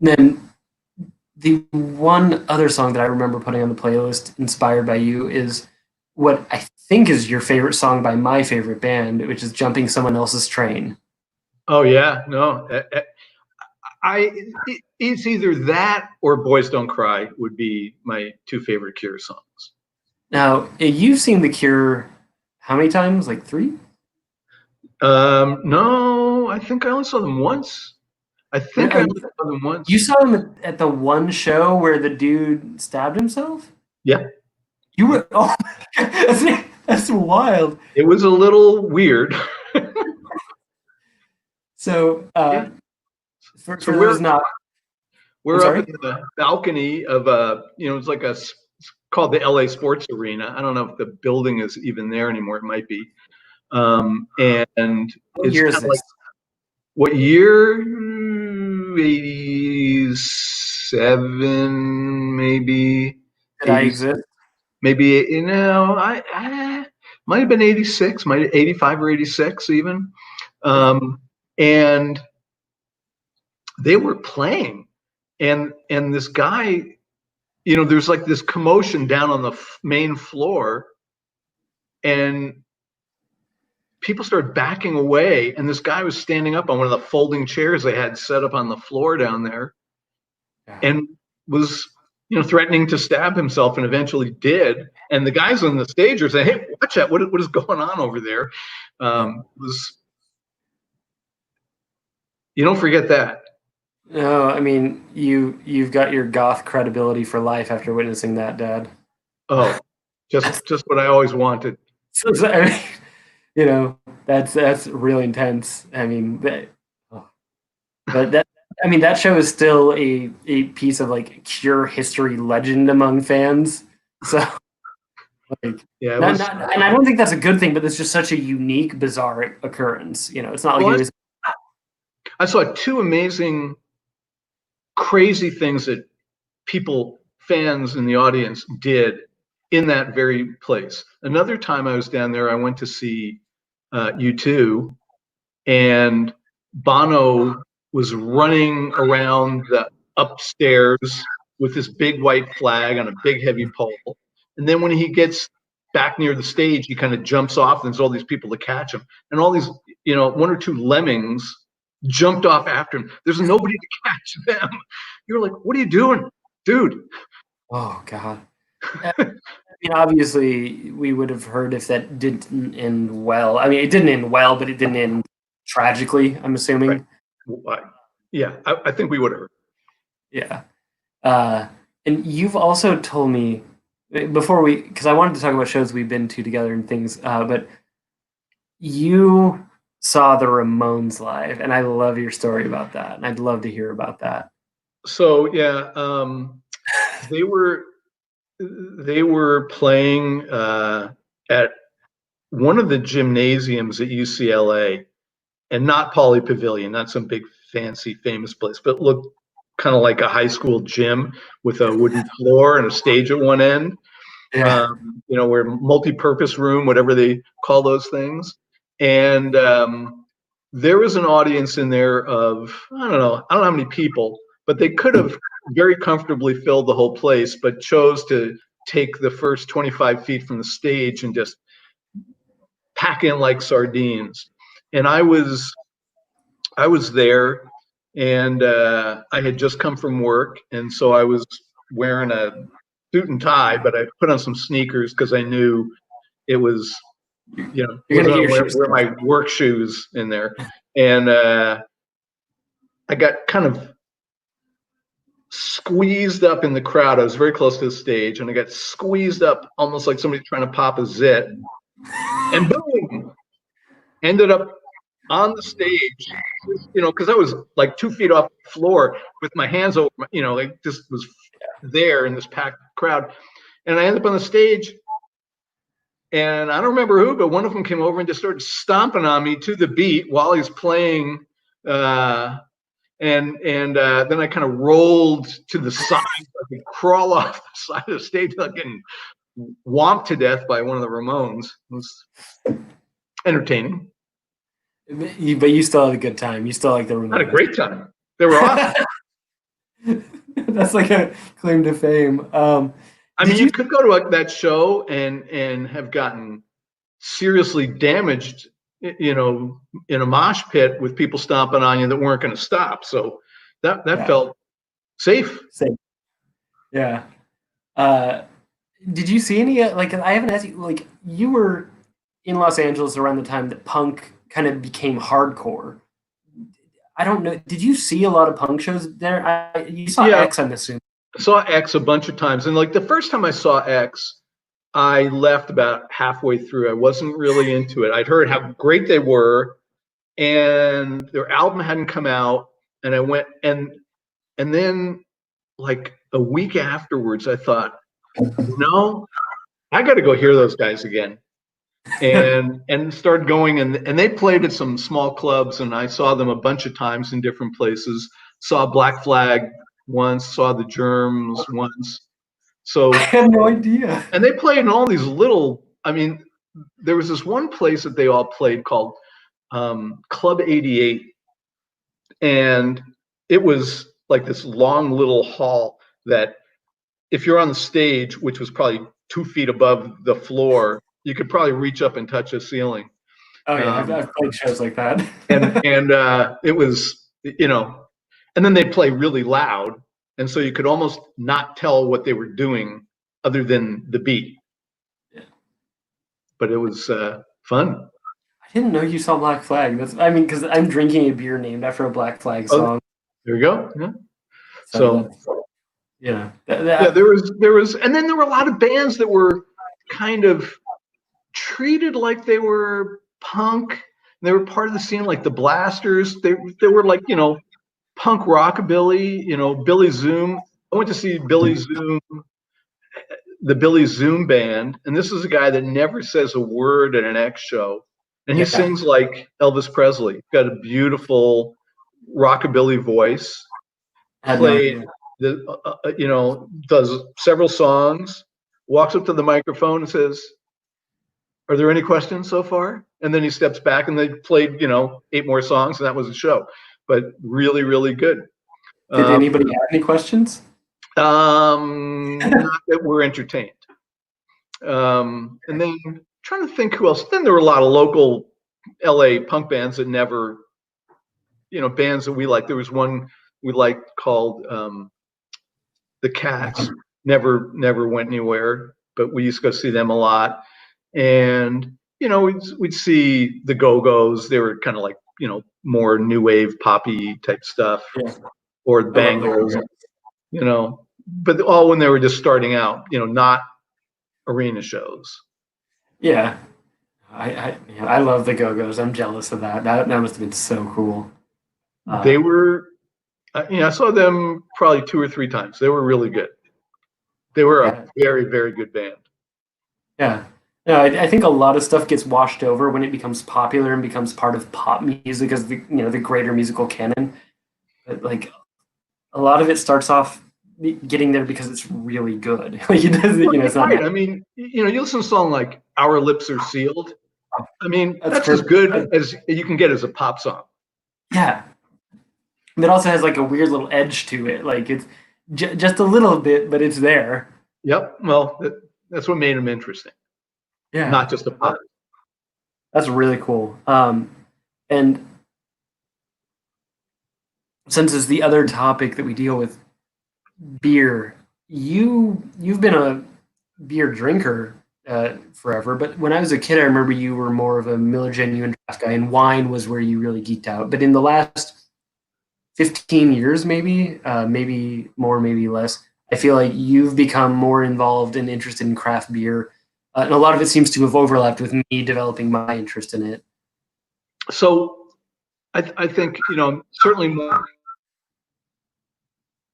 Then the one other song that I remember putting on the playlist, inspired by you, is what I think is your favorite song by my favorite band, which is Jumping Someone Else's Train. Oh, yeah. No. It's either that or Boys Don't Cry would be my two favorite Cure songs. Now, you've seen The Cure how many times? Like 3? No, I think I only saw them once. I only saw them once. You saw them at the one show where the dude stabbed himself? Yeah. You were, that's wild. It was a little weird. So, for we're not. We're up in the balcony of it's like it's called the LA Sports Arena. I don't know if the building is even there anymore. It might be. And what year is this? Like, what year? 87, maybe. Did I exist? Maybe, I might have been 86, might have 85 or 86 even. And they were playing, and this guy there's like this commotion down on the main floor, and people started backing away. And this guy was standing up on one of the folding chairs they had set up on the floor down there, Yeah. and was, threatening to stab himself, and eventually did. And the guys on the stage are saying, "Hey, watch out! What is going on over there?" Yeah. Was You don't forget that. No, I mean you've got your goth credibility for life after witnessing that, Dad. Oh, just what I always wanted. I mean, that's really intense. I mean, oh, but that I mean that show is still a piece of like pure history legend among fans. So like Yeah, it not was. not and I don't think that's a good thing, but it's just such a unique, bizarre occurrence. It's not like Well, it was. I saw two amazing, crazy things that people, fans in the audience, did in that very place. Another time I was down there, I went to see U2, and Bono was running around the upstairs with this big white flag on a big heavy pole. And then when he gets back near the stage, he kind of jumps off, and there's all these people to catch him. And all these, one or two lemmings jumped off after him. There's nobody to catch them. You're like, what are you doing, dude? Oh God. I mean, obviously, we would have heard if that didn't end well. I mean, it didn't end well, but it didn't end tragically, I'm Right. assuming. Yeah, I think we would have. Yeah. Uh, and you've also told me before because I wanted to talk about shows we've been to together and things, but you saw the Ramones live, and I love your story about that, and I'd love to hear about that. So yeah, they were they were playing at one of the gymnasiums at UCLA, and not Pauley Pavilion, not some big fancy famous place, but looked kind of like a high school gym with a wooden floor and a stage at one end. Yeah. Where multi-purpose room, whatever they call those things. And there was an audience in there of, I don't know how many people, but they could have very comfortably filled the whole place, but chose to take the first 25 feet from the stage and just pack in like sardines. And I was there, and I had just come from work, and so I was wearing a suit and tie, but I put on some sneakers because I knew it was, You're wasn't gonna get gonna your wear shoes. my work shoes in there. And I got kind of squeezed up in the crowd. I was very close to the stage, and I got squeezed up almost like somebody trying to pop a zit, and boom, ended up on the stage, because I was like 2 feet off the floor with my hands over, like just was there in this packed crowd. And I ended up on the stage, and I don't remember who, but one of them came over and just started stomping on me to the beat while he's playing. And then I kind of rolled to the side, so I could crawl off the side of the stage, like getting whomped to death by one of the Ramones. It was entertaining. But you still had a good time. You still like the I had a Ramones. great time. They were awesome. That's like a claim to fame. I Did mean, you? you could go to that show and have gotten seriously damaged, in a mosh pit with people stomping on you that weren't going to stop. So that Yeah, felt safe. same. Yeah. Uh, did you see any? Like, I haven't asked you. Like, you were in Los Angeles around the time that punk kind of became hardcore. I don't know. Did you see a lot of punk shows there? You saw Yeah, X, I'm assuming. I saw X a bunch of times, and like the first time I saw X, I left about halfway through. I wasn't really into it. I'd heard how great they were, and their album hadn't come out, and I went, and then like a week afterwards, I thought, no, I got to go hear those guys again. And started going, and they played at some small clubs, and I saw them a bunch of times in different places. Saw Black Flag once, saw the Germs once. I So, had no idea. and they played in all these little, I mean, there was this one place that they all played called Club 88, and it was like this long little hall that if you're on the stage, which was probably 2 feet above the floor, you could probably reach up and touch the ceiling. Oh yeah, I've played shows like that. And it was, and then they play really loud, and so you could almost not tell what they were doing other than the beat. Yeah. But it was fun. I didn't know you saw Black Flag. I mean, because I'm drinking a beer named after a Black Flag Oh, song. there you go. Yeah. So, Yeah, there was, and then there were a lot of bands that were kind of treated like they were punk. They were part of the scene, like the Blasters. They were like, punk rockabilly. Billy Zoom. I went to see Billy Zoom, the Billy Zoom band, and this is a guy that never says a word at an X show, and he yeah, sings like Elvis Presley. Got a beautiful rockabilly voice. I had no Played idea. does several songs, walks up to the microphone and says, "Are there any questions so far?" And then he steps back, and they played 8 more songs, and that was the show. But really, really good. Did anybody have any questions? Not that we're entertained. And then trying to think who else. Then there were a lot of local LA punk bands that never, bands that we like. There was one we liked called The Cats. Never went anywhere, but we used to go see them a lot. And we'd see the Go-Go's. They were kind of like more new wave poppy type stuff, Yeah. or the Bangles. But all when they were just starting out. Not arena shows. Yeah. I love the Go-Go's. I'm jealous of that. That must have been so cool. They were, I saw them probably 2 or 3 times. They were really good. They were a very, very good band. Yeah. No, I think a lot of stuff gets washed over when it becomes popular and becomes part of pop music as the greater musical canon. But like a lot of it starts off getting there because it's really good. Like it doesn't, it's not. Right. I mean, you listen to a song like "Our Lips Are Sealed." I mean, that's as perfect. good as you can get as a pop song. Yeah. It also has like a weird little edge to it. Like it's just a little bit, but it's there. Yep. Well, that's what made them interesting. Yeah. Not just a pop. That's really cool. And since it's the other topic that we deal with, beer, you've been a beer drinker forever, but when I was a kid, I remember you were more of a Miller Genuine Draft guy, and wine was where you really geeked out. But in the last 15 years, maybe more, maybe less, I feel like you've become more involved and interested in craft beer. And a lot of it seems to have overlapped with me developing my interest in it. So I think, certainly more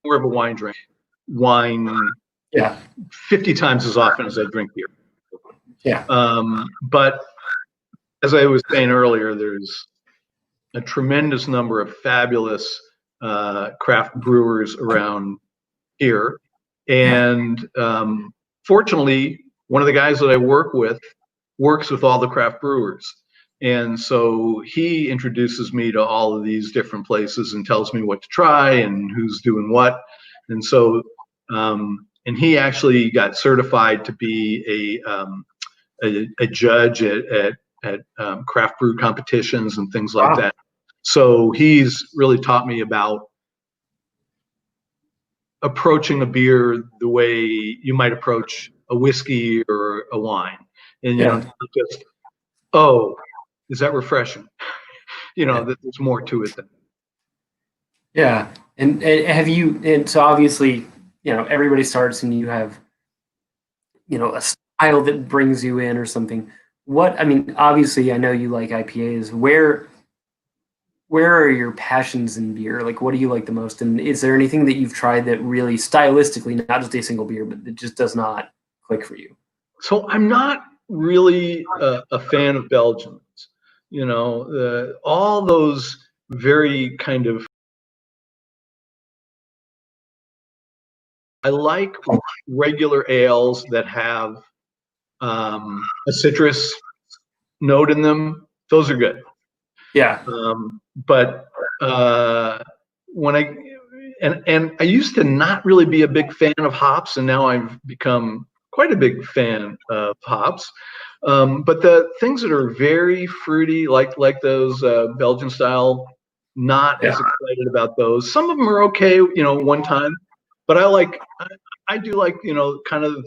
of a wine drink. Wine, Yeah. 50 times as often as I drink beer. Yeah. But as I was saying earlier, there's a tremendous number of fabulous craft brewers around here. And fortunately, one of the guys that I work with works with all the craft brewers. And so he introduces me to all of these different places and tells me what to try and who's doing what. And so, and he actually got certified to be a judge at craft brew competitions and things like that. So he's really taught me about approaching a beer the way you might approach a whiskey or a wine. And, just, oh, is that refreshing? There's more to it than. Yeah. And have you, and so obviously, everybody starts and you have, a style that brings you in or something. Obviously I know you like IPAs. Where are your passions in beer? Like, what do you like the most? And is there anything that you've tried that really stylistically, not just a single beer, but that just does not click for you? So I'm not really a fan of Belgians. All those very kind of. I like regular ales that have a citrus note in them. Those are good. Yeah. But when and I used to not really be a big fan of hops, and now I've become quite a big fan of hops. But the things that are very fruity, like those Belgian style, not Yeah. as excited about those. Some of them are okay, one time, but I do like, kind of.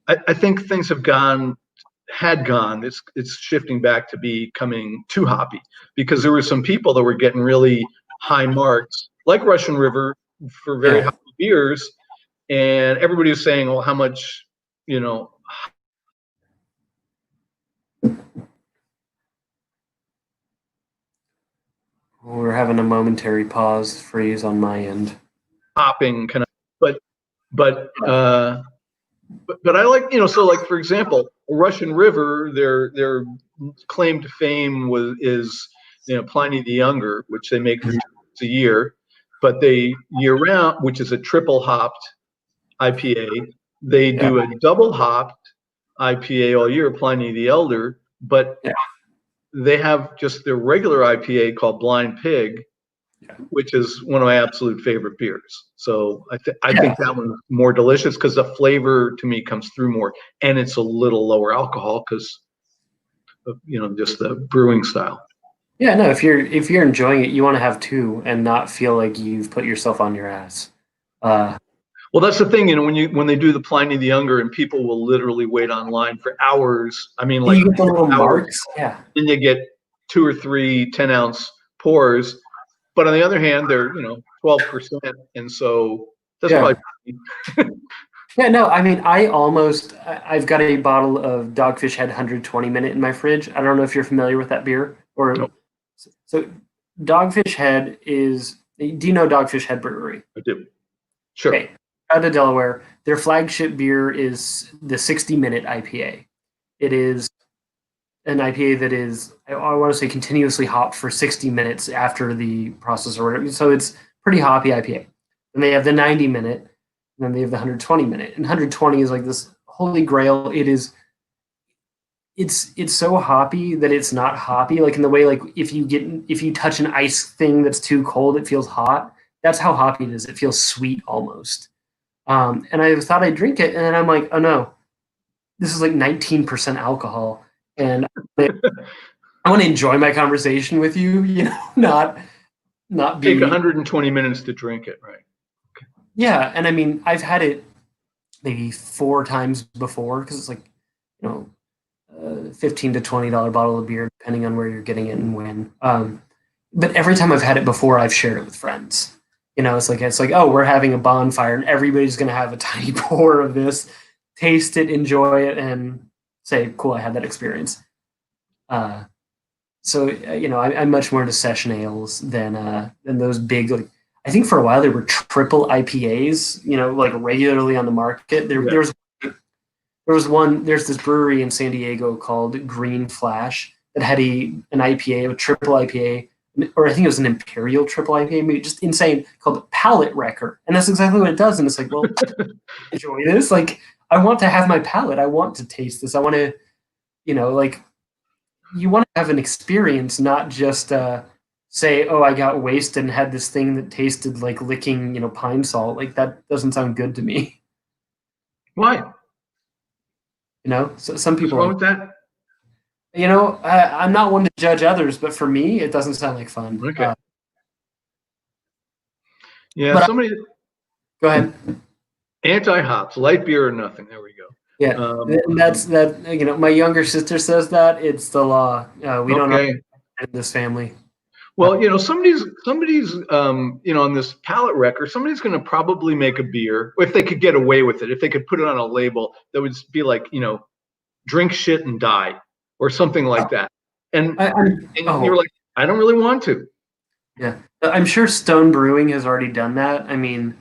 I think things had gone. It's shifting back to becoming too hoppy because there were some people that were getting really high marks, like Russian River, for very Yeah. high beers, and everybody was saying, "Well, how much?" You know, We're having a momentary pause freeze on my end. hopping kind of, but but uh, but I like, so like for example, Russian River, their claim to fame is Pliny the Younger, which they make for 2 years a year, but they year round, which is a triple hopped IPA, they Yeah. do a double hopped IPA all year, Pliny the Elder, but Yeah. they have just their regular IPA called Blind Pig, Yeah. which is one of my absolute favorite beers. So I Yeah. think that one's more delicious because the flavor to me comes through more, and it's a little lower alcohol because of just the brewing style. Yeah, no, if you're enjoying it, you want to have two and not feel like you've put yourself on your ass. Uh, Well, that's the thing, when they do the Pliny the Younger, and people will literally wait online for hours. I mean, like you get the little hours, marks. Yeah. and you get two or three 10-ounce pours. But on the other hand, they're 12%, and so that's Yeah. probably Yeah, no, I mean, I've got a bottle of Dogfish Head 120 minute in my fridge. I don't know if you're familiar with that beer or no, so Dogfish Head is, do you know Dogfish Head Brewery? I do. Sure. Okay. Out of Delaware, their flagship beer is the 60-minute IPA. It is an IPA that is, I want to say, continuously hopped for 60 minutes after the process or whatever. So it's pretty hoppy IPA. And they have the 90 minute, and then they have the 120 minute. And 120 is like this holy grail. It's so hoppy that it's not hoppy. Like in the way, like if you touch an ice thing that's too cold, it feels hot. That's how hoppy it is. It feels sweet almost. And I thought I'd drink it, and then I'm like, oh no, this is like 19% alcohol, and I want to enjoy my conversation with you, not Take be. 120 minutes to drink it, right? Yeah. And I mean, I've had it maybe 4 times before because it's like, you know, $15 to $20 bottle of beer, depending on where you're getting it and when. But every time I've had it before, I've shared it with friends. It's like, oh, we're having a bonfire and everybody's gonna have a tiny pour of this, taste it, enjoy it, and say, cool, I had that experience. Uh, I'm much more into session ales than those big. Like, I think for a while there were triple IPAs, like regularly on the market. Yeah. There's this brewery in San Diego called Green Flash that had an IPA, a triple IPA, or I think it was an Imperial triple IPA, maybe just insane, called Palate Wrecker. And that's exactly what it does. And it's like, well, enjoy this. Like, I want to have my palate. I want to taste this. I want to, like, you want to have an experience, not just say, oh, I got wasted and had this thing that tasted like licking, pine salt. Like, that doesn't sound good to me. Why? So some What's people wrong like, with that? I'm not one to judge others, but for me, it doesn't sound like fun. Okay. Yeah, But somebody go ahead. anti-hops, light beer or nothing. There we go. Yeah, and that's that. My younger sister says that it's the law. We don't know Okay. in this family. Well, somebody's on this pallet wrecker, somebody's going to probably make a beer if they could get away with it. If they could put it on a label that would be like, drink shit and die or something like that. And, and you're like, I don't really want to. Yeah, I'm sure Stone Brewing has already done that. I mean,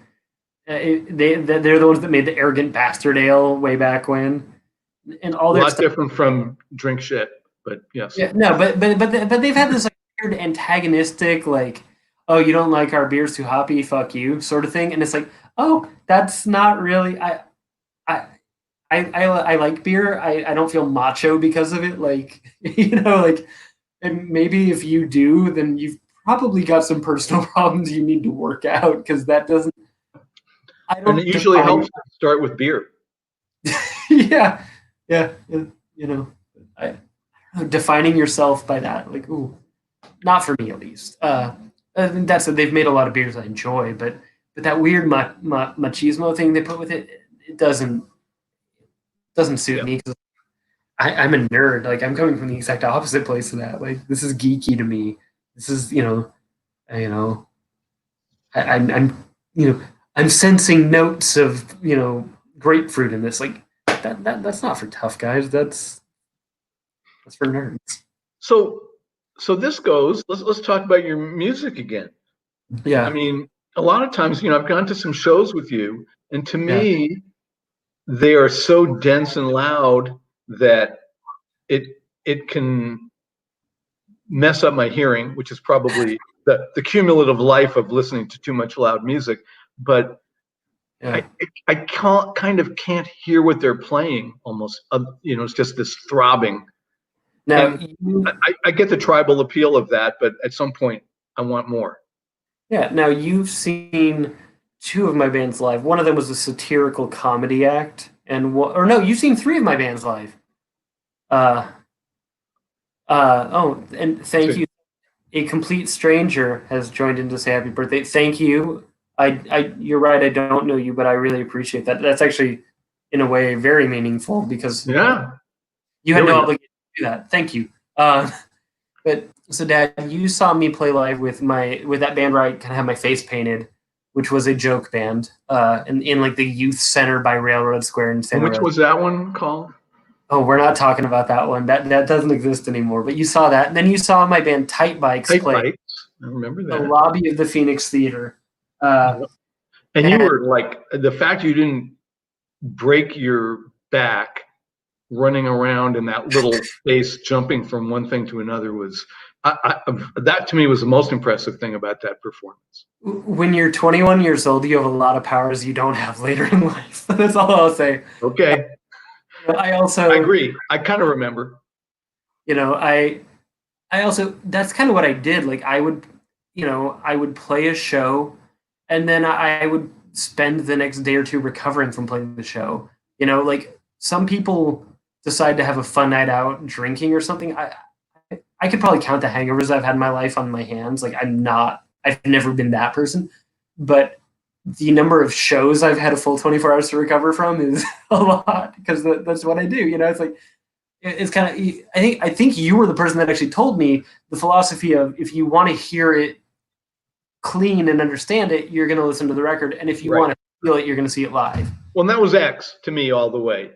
they're the ones that made the Arrogant Bastard Ale way back when, and all A their lot stuff. different from drink shit, but yes. Yeah, no, but they've had this like weird antagonistic, like, oh, you don't like our beers too hoppy, fuck you, sort of thing, and it's like, oh, that's not really. I I like beer. I don't feel macho because of it. Like, like, and maybe if you do, then you've probably got some personal problems you need to work out, because that doesn't. I And it don't usually define. helps to start with beer. Yeah, yeah, I, defining yourself by that, like, ooh, not for me at least. I think that's it. They've made a lot of beers I enjoy, but that weird machismo thing they put with it, it doesn't suit Yeah. me, because I'm a nerd. Like, I'm coming from the exact opposite place of that. Like, this is geeky to me. This is, you know, I'm you know I'm sensing notes of, grapefruit in this. Like, that's not for tough guys. That's for nerds. So so this goes. Let's talk about your music again. I Yeah, mean, a lot of times, I've gone to some shows with you, and to yeah. me, they are so dense and loud that it it can mess up my hearing, which is probably the cumulative life of listening to too much loud music. But Yeah. I can't hear what they're playing almost. It's just this throbbing. Now, And I get the tribal appeal of that, but at some point I want more. now you've seen two of my bands live. One of them was a satirical comedy act, and or no, you've seen three of my bands live. Uh, oh, and thank So, you. A complete stranger has joined in to say happy birthday. Thank you. You're right. I don't know you, but I really appreciate that. That's actually, in a way, very meaningful, because yeah, you had there we no go. obligation to do that. Thank you. But so, Dad, you saw me play live with that band where I kind of had my face painted, which was a joke band, in like the youth center by Railroad Square in And Santa which Rosa. was that one called? Oh, we're not talking about that one. That doesn't exist anymore. But you saw that, and then you saw my band Tight Bikes Tight play Bites. I remember the that. lobby of the Phoenix Theater. Uh, And you and were like, the fact you didn't break your back running around in that little space, jumping from one thing to another was, that to me was the most impressive thing about that performance. when you're 21 years old, you have a lot of powers you don't have later in life. That's all I'll say. Okay, I I also, agree. I kind of remember. you know, I also, that's kind of what I did. Like, I would play a show, and then I would spend the next day or two recovering from playing the show. Like, some people decide to have a fun night out drinking or something. I could probably count the hangovers I've had in my life on my hands. Like, I've never been that person, but the number of shows I've had a full 24 hours to recover from is a lot, because that's what I do. It's like, it's kind of, I think you were the person that actually told me the philosophy of, if you want to hear it clean and understand it, you're going to listen to the record, and if you Right. want to feel it, you're going to see it live. Well, and that was X to me all the way.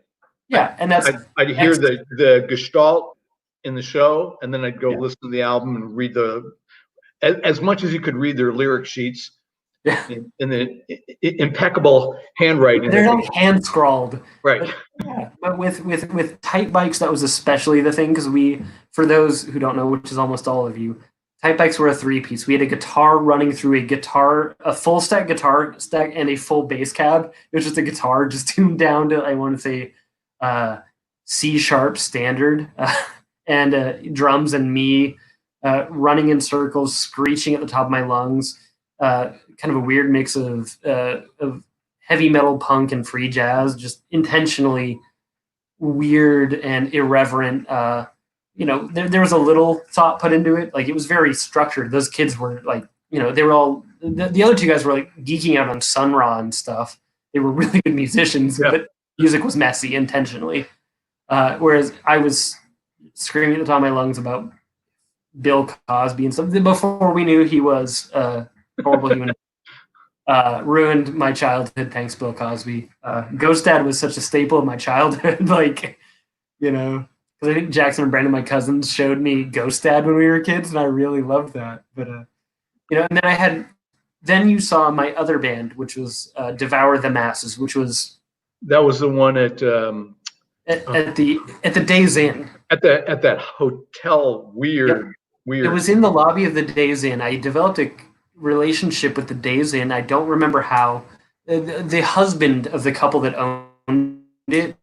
Yeah, and that's I'd hear X. the gestalt in the show, and then I'd go Yeah, listen to the album and read as much as you could read their lyric sheets yeah. in the impeccable handwriting They're that not hand scrawled, right. but yeah. But with Tight Bikes, that was especially the thing, because for those who don't know, which is almost all of you, Tight Bikes were a three-piece. We had a guitar running through a full stack guitar stack, and a full bass cab. It was just a guitar just tuned down to, I want to say, uh, C sharp standard, and drums, and me running in circles, screeching at the top of my lungs. Kind of a weird mix of heavy metal, punk, and free jazz, just intentionally weird and irreverent. There was a little thought put into it. Like, it was very structured. Those kids were like, they were all, the other two guys were like geeking out on Sun Ra and stuff. They were really good musicians, Yeah. but music was messy intentionally. Whereas I was screaming at the top of my lungs about Bill Cosby and stuff before we knew he was a horrible human. Ruined my childhood. Thanks, Bill Cosby. Ghost Dad was such a staple of my childhood. Like, because I think Jackson and Brandon, my cousins, showed me Ghost Dad when we were kids, and I really loved that. But and then you saw my other band, which was Devour the Masses, which was That was the one at the Days Inn. at that hotel. Yep. It Weird. was in the lobby of the Days Inn. I developed a relationship with the Days Inn. I don't remember how. The husband of the couple that owned it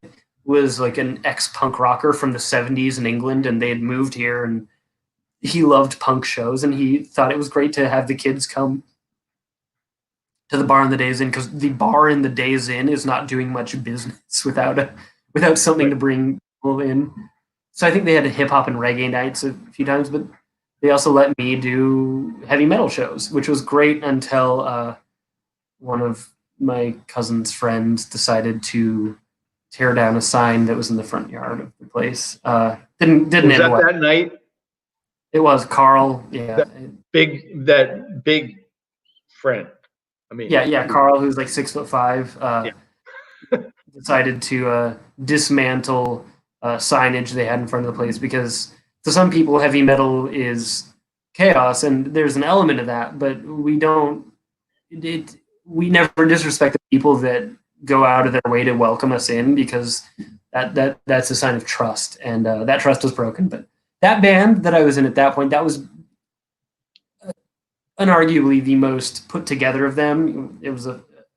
was like an ex-punk rocker from the 70s in England, and they had moved here, and he loved punk shows, and he thought it was great to have the kids come to the bar in the Days Inn, because the bar in the Days Inn is not doing much business without something Right. to bring people in. So I think they had hip hop and reggae nights a few times, but they also let me do heavy metal shows, which was great until one of my cousin's friends decided to tear down a sign that was in the front yard of the place. Didn't Was end that well. that night? It was Carl. Yeah, That big friend. I mean, yeah. Carl, who's like 6'5", yeah. decided to dismantle signage they had in front of the place, because to some people heavy metal is chaos, and there's an element of that, but we don't. We never disrespect the people that go out of their way to welcome us in, because that's a sign of trust, and that trust was broken. But that band that I was in at that point, that was unarguably the most put together of them. It was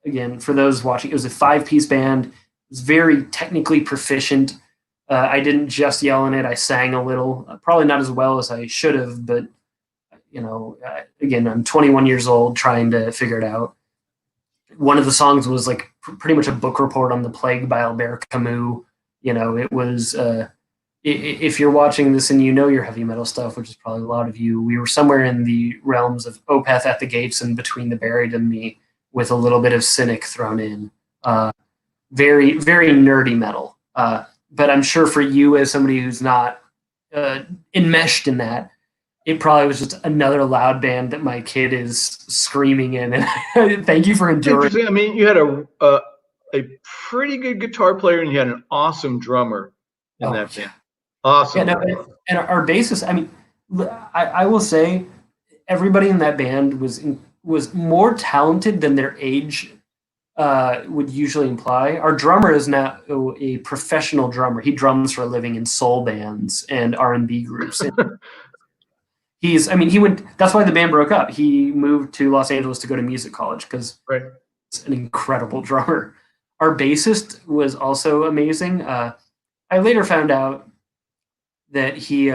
again, for those watching, it was a 5-piece band. It was very technically proficient. I didn't just yell in it; I sang a little, probably not as well as I should have, but again, I'm 21 years old, trying to figure it out. One of the songs was like pretty much a book report on the plague by Albert Camus. It was. If you're watching this and you know your heavy metal stuff, which is probably a lot of you, we were somewhere in the realms of Opeth at the Gates and Between the Buried and Me, with a little bit of Cynic thrown in. Very, very nerdy metal. But I'm sure for you, as somebody who's not enmeshed in that, it probably was just another loud band that my kid is screaming in. And thank you for enduring. Interesting. I mean, you had a pretty good guitar player, and you had an awesome drummer in that Yeah. band. Awesome. Yeah, no, and our bassist. I mean, I will say everybody in that band was more talented than their age would usually imply. Our drummer is now a professional drummer. He drums for a living in soul bands and R&B groups. And I mean, he went. That's why the band broke up. He moved to Los Angeles to go to music college, because Right. it's an incredible drummer. Our bassist was also amazing. I later found out that he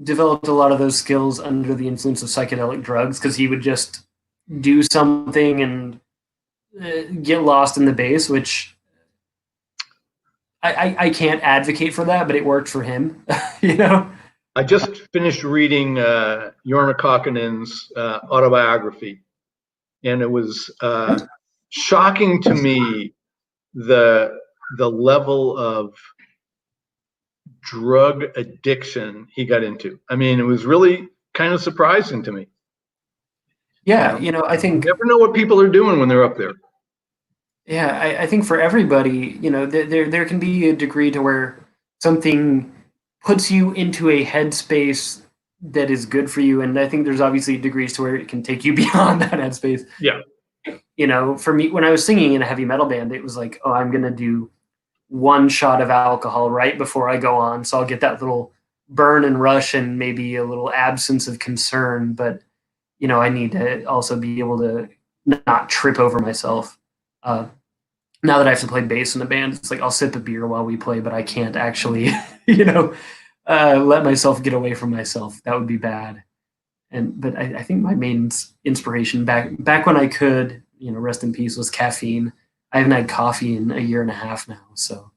developed a lot of those skills under the influence of psychedelic drugs, because he would just do something and get lost in the bass, which I can't advocate for that, but it worked for him. you know. I just finished reading Jorma Kaukonen's autobiography, and it was shocking to me the level of drug addiction he got into. I mean, it was really kind of surprising to me. Yeah, I think. You never know what people are doing when they're up there. Yeah, I think for everybody, there can be a degree to where something puts you into a headspace that is good for you, and I think there's obviously degrees to where it can take you beyond that headspace. Yeah. For me, when I was singing in a heavy metal band, it was like, oh, I'm gonna do one shot of alcohol right before I go on, so I'll get that little burn and rush and maybe a little absence of concern, but I need to also be able to not trip over myself. Uh, Now that I have to play bass in a band, it's like I'll sip a beer while we play, but I can't actually, let myself get away from myself. That would be bad. But I think my main inspiration back when I could, rest in peace, was caffeine. I haven't had coffee in a year and a half now, so.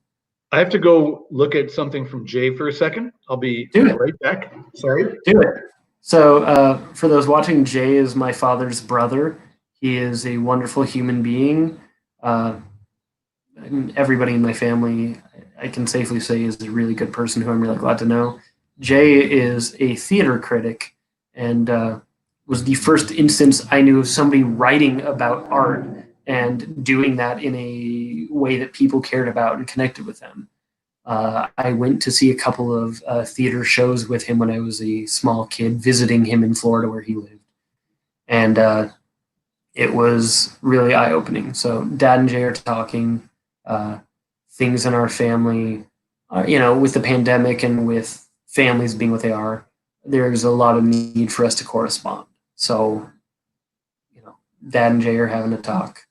I have to go look at something from Jay for a second. I'll be right back. Sorry. Do it. So for those watching, Jay is my father's brother. He is a wonderful human being. Everybody in my family, I can safely say, is a really good person who I'm really glad to know. Jay is a theater critic, and was the first instance I knew of somebody writing about art and doing that in a way that people cared about and connected with them. I went to see a couple of theater shows with him when I was a small kid, visiting him in Florida where he lived. And it was really eye-opening. So Dad and Jay are talking. Things in our family, with the pandemic and with families being what they are, there's a lot of need for us to correspond. So, Dad and Jay are having a talk.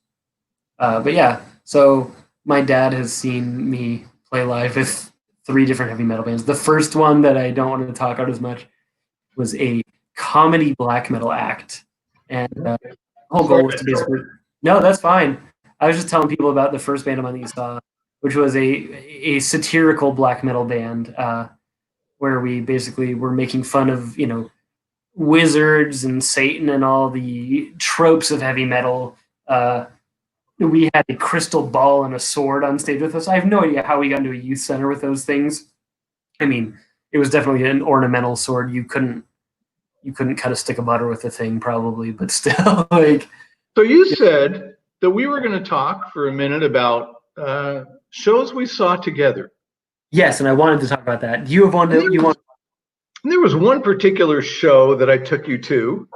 But yeah, so my dad has seen me play live with 3 different heavy metal bands. The first one that I don't want to talk about as much was a comedy black metal act, and the whole Sorry. goal was to basically. No, that's fine. I was just telling people about the first band that you saw, which was a satirical black metal band, where we basically were making fun of wizards and Satan and all the tropes of heavy metal. We had a crystal ball and a sword on stage with us. I have no idea how we got into a youth center with those things. I mean, it was definitely an ornamental sword. You couldn't cut a stick of butter with the thing probably, but still like. So you said that we were going to talk for a minute about shows we saw together. Yes, and I wanted to talk about that. Do you have one that you want? There was one particular show that I took you to,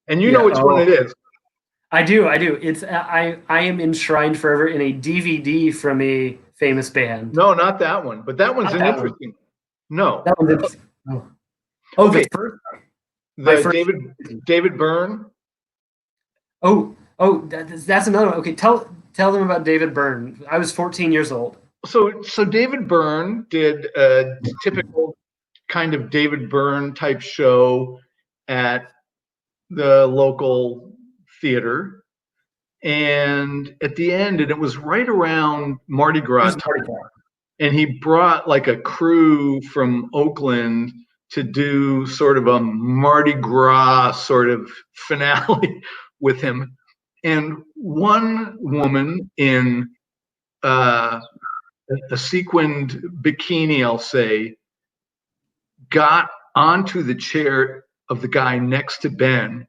and you know Yeah. which one it is. I do. It's I am enshrined forever in a DVD from a famous band. No, not that one, but that one's Not an that one. interesting. No. That one's interesting. Oh, Okay. the first. My The first. David Byrne. That's another one. Okay, tell them about David Byrne. I was 14 years old. So David Byrne did a typical kind of David Byrne type show at the local theater. And at the end, and it was right around Mardi Gras time, and he brought like a crew from Oakland to do sort of a Mardi Gras sort of finale with him. And one woman in a sequined bikini, I'll say, got onto the chair of the guy next to Ben.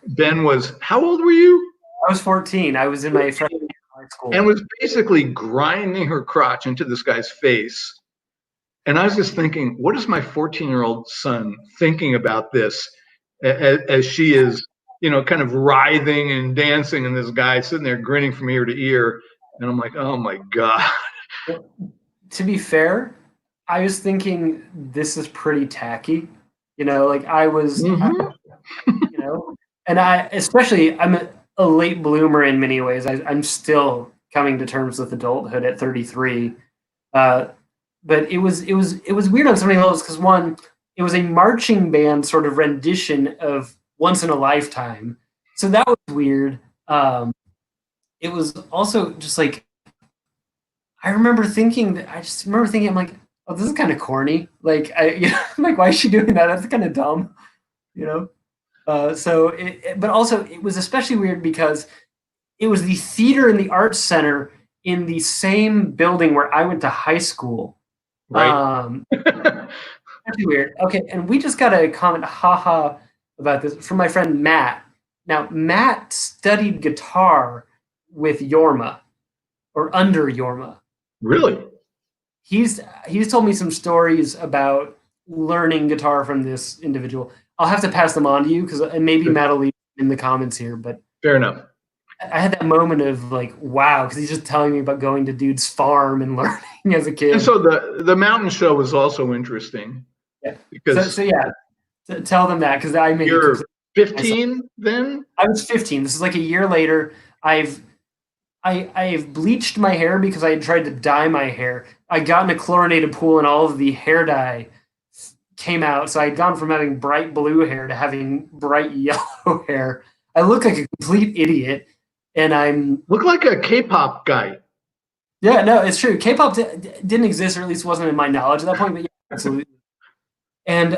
Ben was, how old were you? I was 14. I was in my freshman year of high school. And was basically grinding her crotch into this guy's face. And I was just thinking, what is my 14-year-old son thinking about this as she is, kind of writhing and dancing, and this guy sitting there grinning from ear to ear. And I'm like, oh my God. To be fair, I was thinking this is pretty tacky. Like I was, and I'm a late bloomer in many ways. I'm still coming to terms with adulthood at 33. But it was weird on so many levels because one, it was a marching band sort of rendition of Once in a Lifetime, so that was weird. It was also just like I just remember thinking I'm like, oh, this is kind of corny. Like I'm like, why is she doing that? That's kind of dumb, you know. But also it was especially weird because it was the theater and the arts center in the same building where I went to high school. Right. That's weird. Okay, and we just got a comment, haha, about this from my friend Matt. Now, Matt studied guitar with Yorma, or under Yorma. Really? He's told me some stories about learning guitar from this individual. I'll have to pass them on to you because maybe Matt will leave in the comments here. But fair enough. I had that moment of like, wow, because he's just telling me about going to dude's farm and learning as a kid. And so the mountain show was also interesting. Yeah. Because tell them that because I made you're 15 then. I was 15. This is like a year later. I've bleached my hair because I had tried to dye my hair. I got in a chlorinated pool and all of the hair dye came out. So I had gone from having bright blue hair to having bright yellow hair. I look like a complete idiot. And look like a K-pop guy. Yeah, no, it's true. K-pop didn't exist, or at least wasn't in my knowledge at that point. But yeah, absolutely. And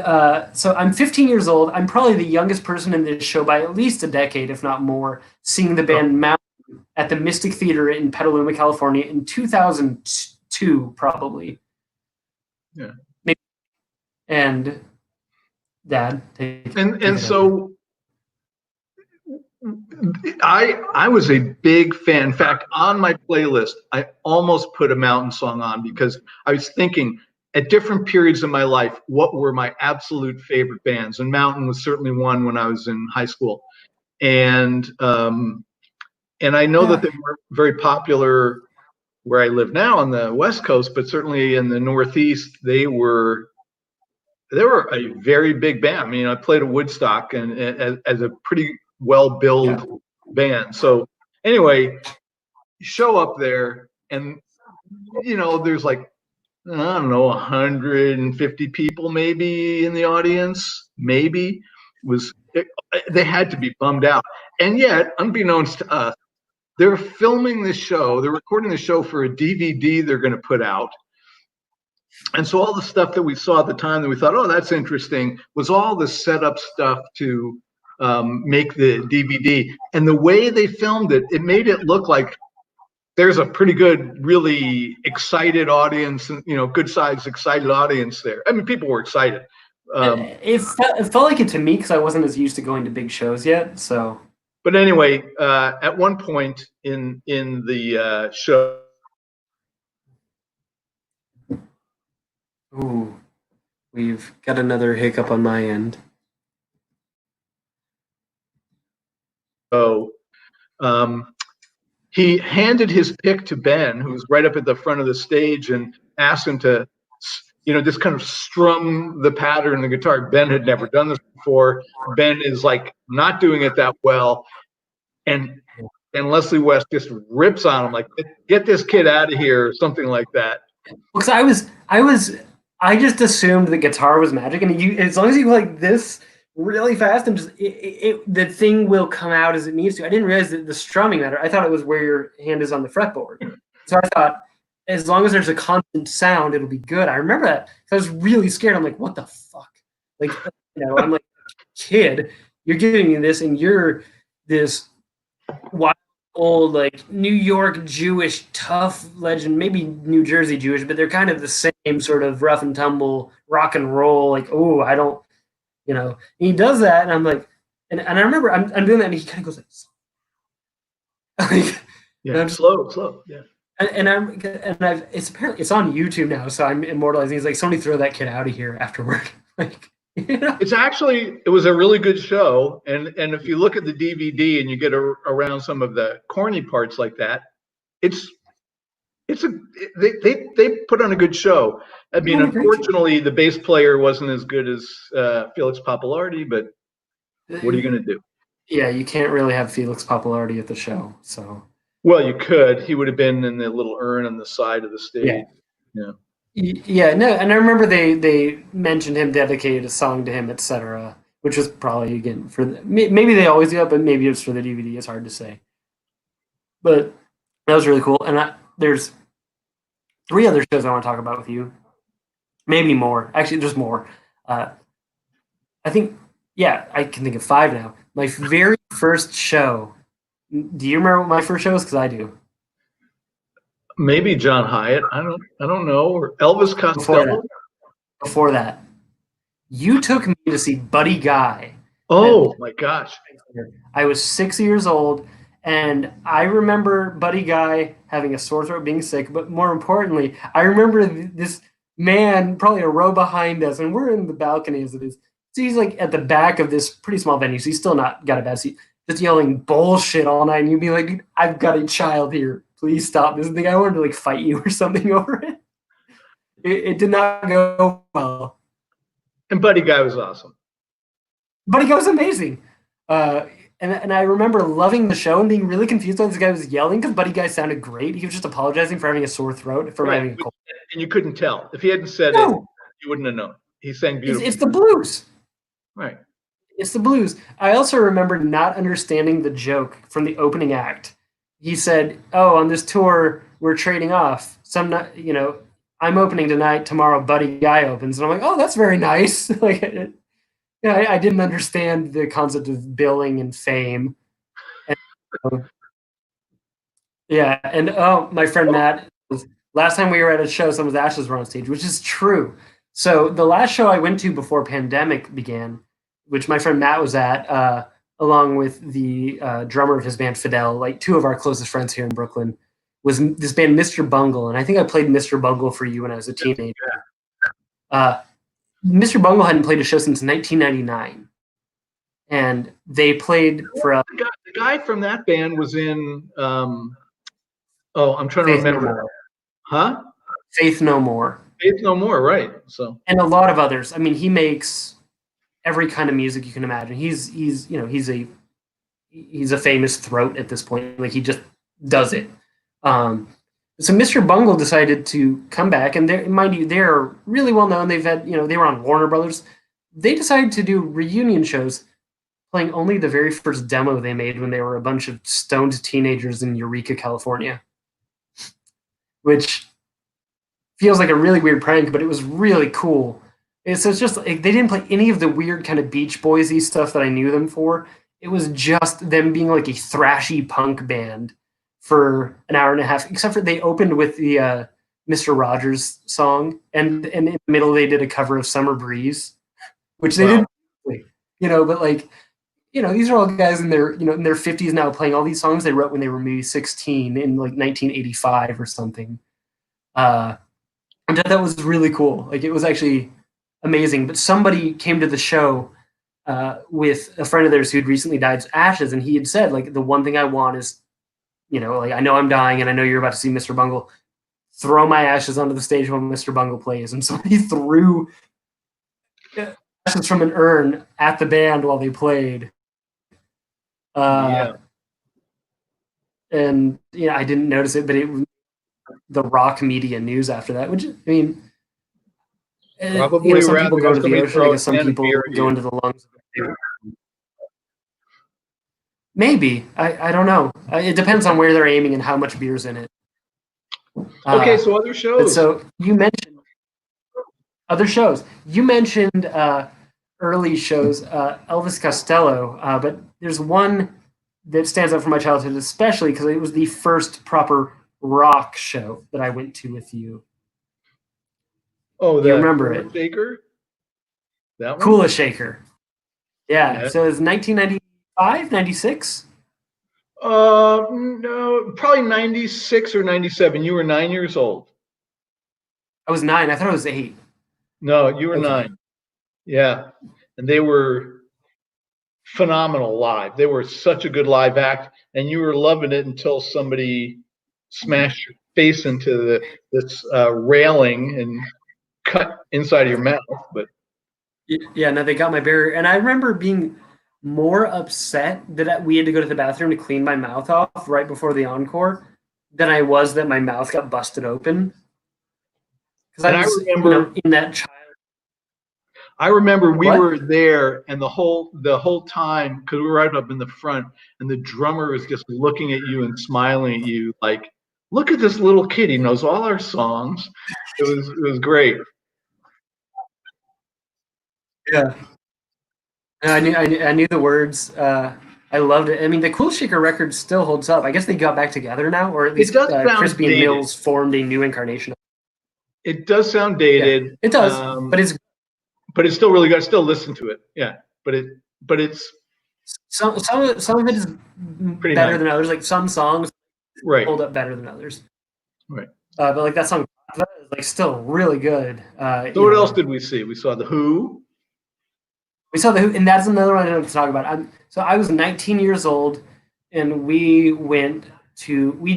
so I'm 15 years old. I'm probably the youngest person in this show by at least a decade, if not more, seeing the band Mountain at the Mystic Theater in Petaluma, California in 2002, probably. Yeah. Maybe. And Dad. So I was a big fan. In fact, on my playlist, I almost put a Mountain song on because I was thinking at different periods of my life, what were my absolute favorite bands? And Mountain was certainly one when I was in high school. And I know that they were very popular where I live now on the West Coast, but certainly in the Northeast, they were a very big band. I mean, I played at Woodstock and as a pretty well-billed band. So anyway, show up there and there's like I don't know, 150 people maybe in the audience, maybe. Was they had to be bummed out. And yet, unbeknownst to us, they're filming the show, they're recording the show for a DVD they're going to put out. And so all the stuff that we saw at the time that we thought, oh, that's interesting, was all the setup stuff to make the DVD. And the way they filmed it, it made it look like there's a pretty good, really excited audience, good sized excited audience there. I mean, people were excited. It felt like it to me because I wasn't as used to going to big shows yet. So, But anyway, at one point in the show, ooh, we've got another hiccup on my end. um, he handed his pick to Ben, who was right up at the front of the stage, and asked him to, just kind of strum the pattern on the guitar. Ben had never done this before. Ben is like not doing it that well, and Leslie West just rips on him like, "Get this kid out of here," or something like that. Because I just assumed the guitar was magic, and as long as you go like this really fast, and just the thing will come out as it needs to. I didn't realize that the strumming mattered. I thought it was where your hand is on the fretboard. So I thought, as long as there's a constant sound, it'll be good. I remember that. I was really scared. I'm like, what the fuck? Like, I'm like, kid, you're giving me this, and you're this wild old like New York Jewish tough legend, maybe New Jersey Jewish, but they're kind of the same sort of rough and tumble rock and roll. Like, oh, I don't, and he does that, and I'm like, and I remember I'm doing that, and he kind of goes like, yeah, slow, yeah. It's on YouTube now, so I'm immortalizing. He's like, somebody throw that kid out of here afterward. Like, it was a really good show, and if you look at the DVD and you get around some of the corny parts like that, they put on a good show. I mean, unfortunately, the bass player wasn't as good as Felix Pappalardi, but what are you going to do? Yeah, you can't really have Felix Pappalardi at the show. So, well, you could. He would have been in the little urn on the side of the stage. Yeah. Yeah, no, and I remember they mentioned him, dedicated a song to him, etc., which was probably again for maybe they always do it, but maybe it's for the DVD. It's hard to say. But that was really cool, and there's 3 other shows I want to talk about with you, maybe more. Actually, there's more. I think, yeah, I can think of 5 now. My very first show. Do you remember what my first show was? Because I do. Maybe John Hyatt. I don't know. Or Elvis Costello. Before that, you took me to see Buddy Guy. Oh my gosh! I was 6 years old, and I remember Buddy Guy having a sore throat, being sick. But more importantly, I remember this man, probably a row behind us, and we're in the balcony as it is. So he's like at the back of this pretty small venue, so he's still not got a bad seat. Just yelling bullshit all night, and you'd be like, "I've got a child here. Please stop this thing." I wanted to like fight you or something over it. It did not go well. And Buddy Guy was awesome. Buddy Guy was amazing. And I remember loving the show and being really confused when this guy was yelling because Buddy Guy sounded great. He was just apologizing for having a sore throat, for having a cold. And you couldn't tell. If he hadn't said it, you wouldn't have known. He sang beautifully. It's the blues. Right. It's the blues. I also remember not understanding the joke from the opening act. He said, "Oh, on this tour, we're trading off. I'm opening tonight. Tomorrow, Buddy Guy opens." And I'm like, "Oh, that's very nice." Like, I didn't understand the concept of billing and fame. And, and my friend Matt, last time we were at a show, some of the Ashes were on stage, which is true. So the last show I went to before pandemic began, which my friend Matt was at, along with the drummer of his band, Fidel, like 2 of our closest friends here in Brooklyn, was this band, Mr. Bungle. And I think I played Mr. Bungle for you when I was a teenager. Mr. Bungle hadn't played a show since 1999. And they played for us. The guy from that band was in, I'm trying to remember. Huh? Faith No More. Faith No More, right. So. And a lot of others. I mean, he makes every kind of music you can imagine. He's a famous throat at this point. Like, he just does it. So Mr. Bungle decided to come back, and mind you, they're really well known. They've had, they were on Warner Brothers. They decided to do reunion shows, playing only the very first demo they made when they were a bunch of stoned teenagers in Eureka, California, which feels like a really weird prank, but it was really cool. So it's just like they didn't play any of the weird kind of Beach Boysy stuff that I knew them for. It was just them being like a thrashy punk band for an hour and a half. Except for they opened with the Mister Rogers song, and in the middle they did a cover of Summer Breeze, which they Wow. didn't, but like these are all guys in their in their 50s now playing all these songs they wrote when they were maybe 16 in like 1985 or something. And that was really cool. Like it was actually amazing. But somebody came to the show with a friend of theirs who'd recently died, Ashes, and he had said like the one thing I want is, like I know I'm dying and I know you're about to see Mr. Bungle. Throw my ashes onto the stage when Mr. Bungle plays, and so he threw ashes from an urn at the band while they played. Yeah. And I didn't notice it, but it the rock media news after that, which I mean, Probably some rather people go have into the somebody ocean. I throw a guess some can of people beer at go you. into the lungs. Maybe I don't know. It depends on where they're aiming and how much beer's in it. Okay, so other But shows. so you mentioned other shows. You mentioned early shows, Elvis Costello, but there's one that stands out from my childhood, especially because it was the first proper rock show that I went to with you. Oh, Do you the remember Cooler it? Shaker? That one? Kula Shaker. Yeah. Yeah. So it was 1995, 96. No, probably 96 or 97. You were 9 years old. I was 9. I thought I was 8. No, you were Okay. 9. Yeah. And they were phenomenal live. They were such a good live act, and you were loving it until somebody smashed your face into this railing and cut inside of your mouth. But Yeah, no, they got my barrier. And I remember being more upset that we had to go to the bathroom to clean my mouth off right before the encore than I was that my mouth got busted open. Because I and I was, remember in that child. I remember we What? were there, and the whole time, because we were right up in the front, and the drummer was just looking at you and smiling at you, like, "Look at this little kid. He knows all our songs." It was great. Yeah. And I knew the words. I loved it. I mean, the Cool Shaker record still holds up. I guess they got back together now, or at It least does sound Crispy and dated. Mills formed a new incarnation. It does sound Yeah, dated, it does, but it's but it's still really good. I still listen to it. Yeah, but it's some of it is pretty better nice. than others. Like some songs Right, hold up better than others. right. But like that song is like still really good. So what else did we see? We saw the Who. We saw the Who, and that's another one I don't to talk about. So I was 19 years old, and we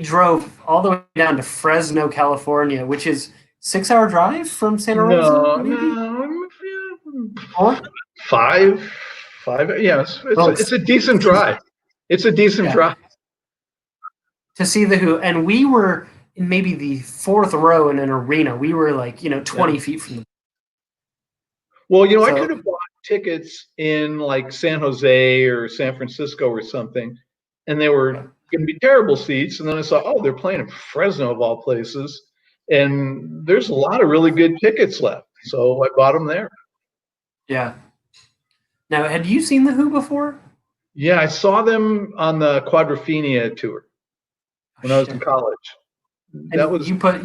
drove all the way down to Fresno, California, which is 6 hour drive from Santa Rosa, No, maybe no, 4. five, five. Yeah, Oh, it's a decent drive. It's a decent yeah, drive. to see the Who, and we were in maybe the fourth row in an arena. We were like 20 Yeah. feet from the. Well, I could So have bought tickets in like San Jose or San Francisco or something, and they were going to be terrible seats. And then I saw, oh, they're playing in Fresno of all places, and there's a lot of really good tickets left. So I bought them there. yeah. Now, had you seen the Who before? Yeah, I saw them on the Quadrophenia tour Oh when I was in shit! college. That And was you put.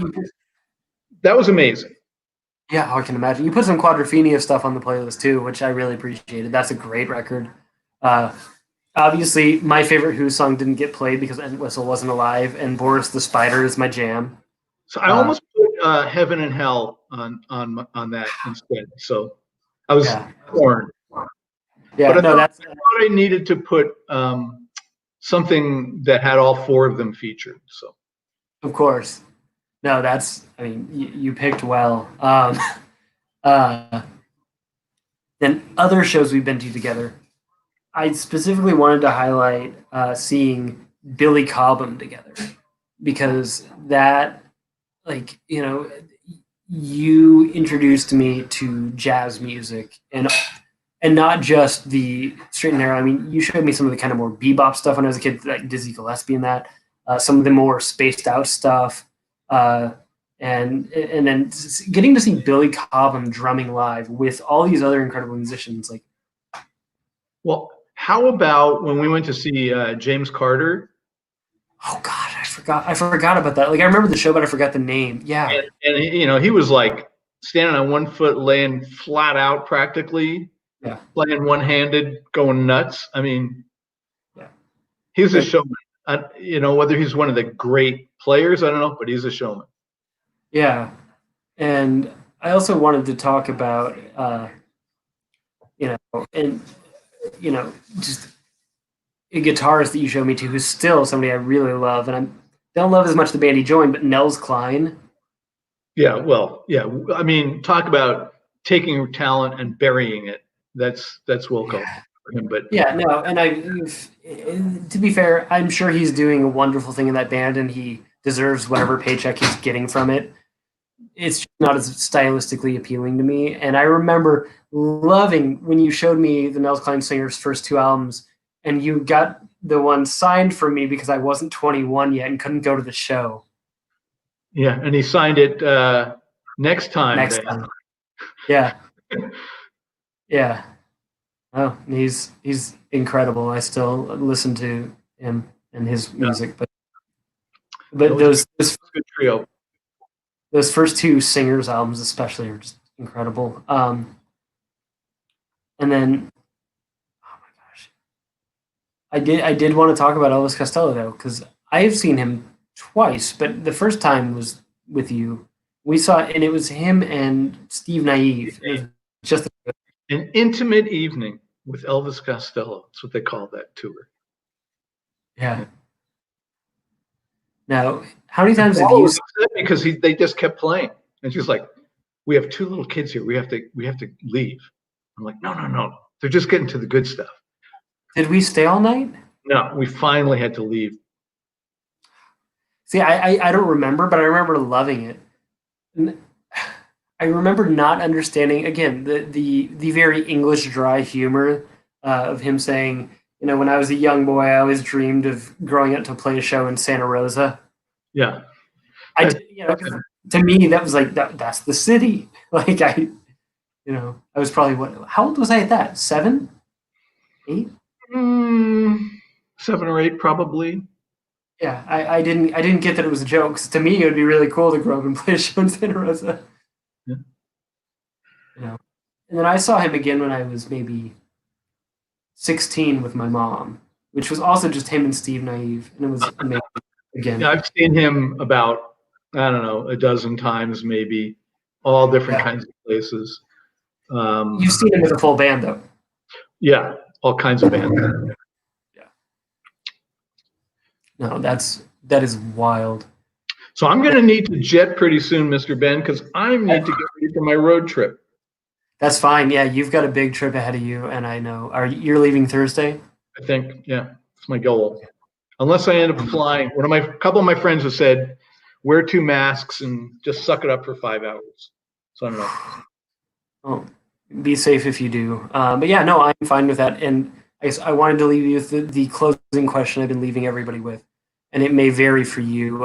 that was amazing. Yeah, I can imagine. You put some Quadrophenia stuff on the playlist too, which I really appreciated. That's a great record. Uh, Obviously, my favorite Who song didn't get played because Entwistle wasn't alive, and Boris the Spider is my jam. So I Uh, almost put Heaven and Hell on that instead. So I was yeah, torn, but yeah, I no, thought, that's I thought I needed to put something that had all four of them featured. So of course. No, that's. I mean, you picked well. Uh, then other shows we've been to together. I specifically wanted to highlight seeing Billy Cobham together because that like, you introduced me to jazz music, and not just the straight and narrow. I mean, you showed me some of the kind of more bebop stuff when I was a kid, like Dizzy Gillespie and that. Some of the more spaced out stuff, uh, and then getting to see Billy Cobham drumming live with all these other incredible musicians. Like, Well, how about when we went to see James Carter? oh God, I forgot about that. Like, I remember the show, but I forgot the name. Yeah, And he was like standing on one foot, laying flat out practically, yeah, playing one handed, going nuts. I mean, yeah. he's a But showman. Whether he's one of the great players, I don't know, but he's a showman. yeah, and I also wanted to talk about, and just a guitarist that you showed me to, who's still somebody I really love, and I don't love as much the band he joined, but Nels Klein. Yeah, well, yeah. I mean, talk about taking talent and burying it. That's Wilco Yeah, for him. But yeah, no, and to be fair, I'm sure he's doing a wonderful thing in that band, and he deserves whatever paycheck he's getting from it. It's just not as stylistically appealing to me. And I remember loving when you showed me the Nels Klein Singer's first two albums, and you got the one signed for me because I wasn't 21 yet and couldn't go to the show yeah, and he signed it next time. next time. Yeah, yeah. Oh, he's incredible. I still listen to him and his Yeah, music, but that was those a good trio. those first two singers albums especially are just incredible. And then, oh my gosh, I did want to talk about Elvis Costello though, because I've seen him twice, but the first time was with you. We saw it, and it was him and Steve Naive. It was just An intimate evening with Elvis Costello. That's what they call that tour. yeah. Yeah. Now, how many And times have Paula you? was upset because they just kept playing, and she's like, "We have two little kids here. We have to leave." I'm like, "No, no, no. They're just getting to the good stuff." Did we stay all night? No, we finally had to leave. See, I don't remember, but I remember loving it. And I remember not understanding again the very English dry humor of him saying, when I was a young boy, I always dreamed of growing up to play a show in Santa Rosa. Yeah, I that's, did, 'cause to me that was like that's the city. Like I was probably what? How old was I at that? 7, 8? mm, 7 or 8 probably. Yeah, I didn't get that it was a joke. 'Cause to me, it would be really cool to grow up and play a show in Santa Rosa. Yeah. You know, and then I saw him again when I was maybe 16 with my mom, which was also just him and Steve Naive, and it was amazing Yeah, again. I've seen him about, I don't know, a dozen times maybe, all different Yeah, kinds of places. Um, you've seen him with a full band though. yeah, all kinds of bands. Yeah, no, that is wild. So I'm going to need to jet pretty soon, Mr. Ben, because I need to get ready for my road trip. That's fine. Yeah, you've got a big trip ahead of you, and I know. You're leaving Thursday? I think, yeah, it's my goal. Unless I end up flying. A couple of my friends have said, wear 2 masks and just suck it up for 5 hours. So I don't know. Oh, be safe if you do. But yeah, no, I'm fine with that. And I guess I wanted to leave you with the closing question I've been leaving everybody with, and it may vary for you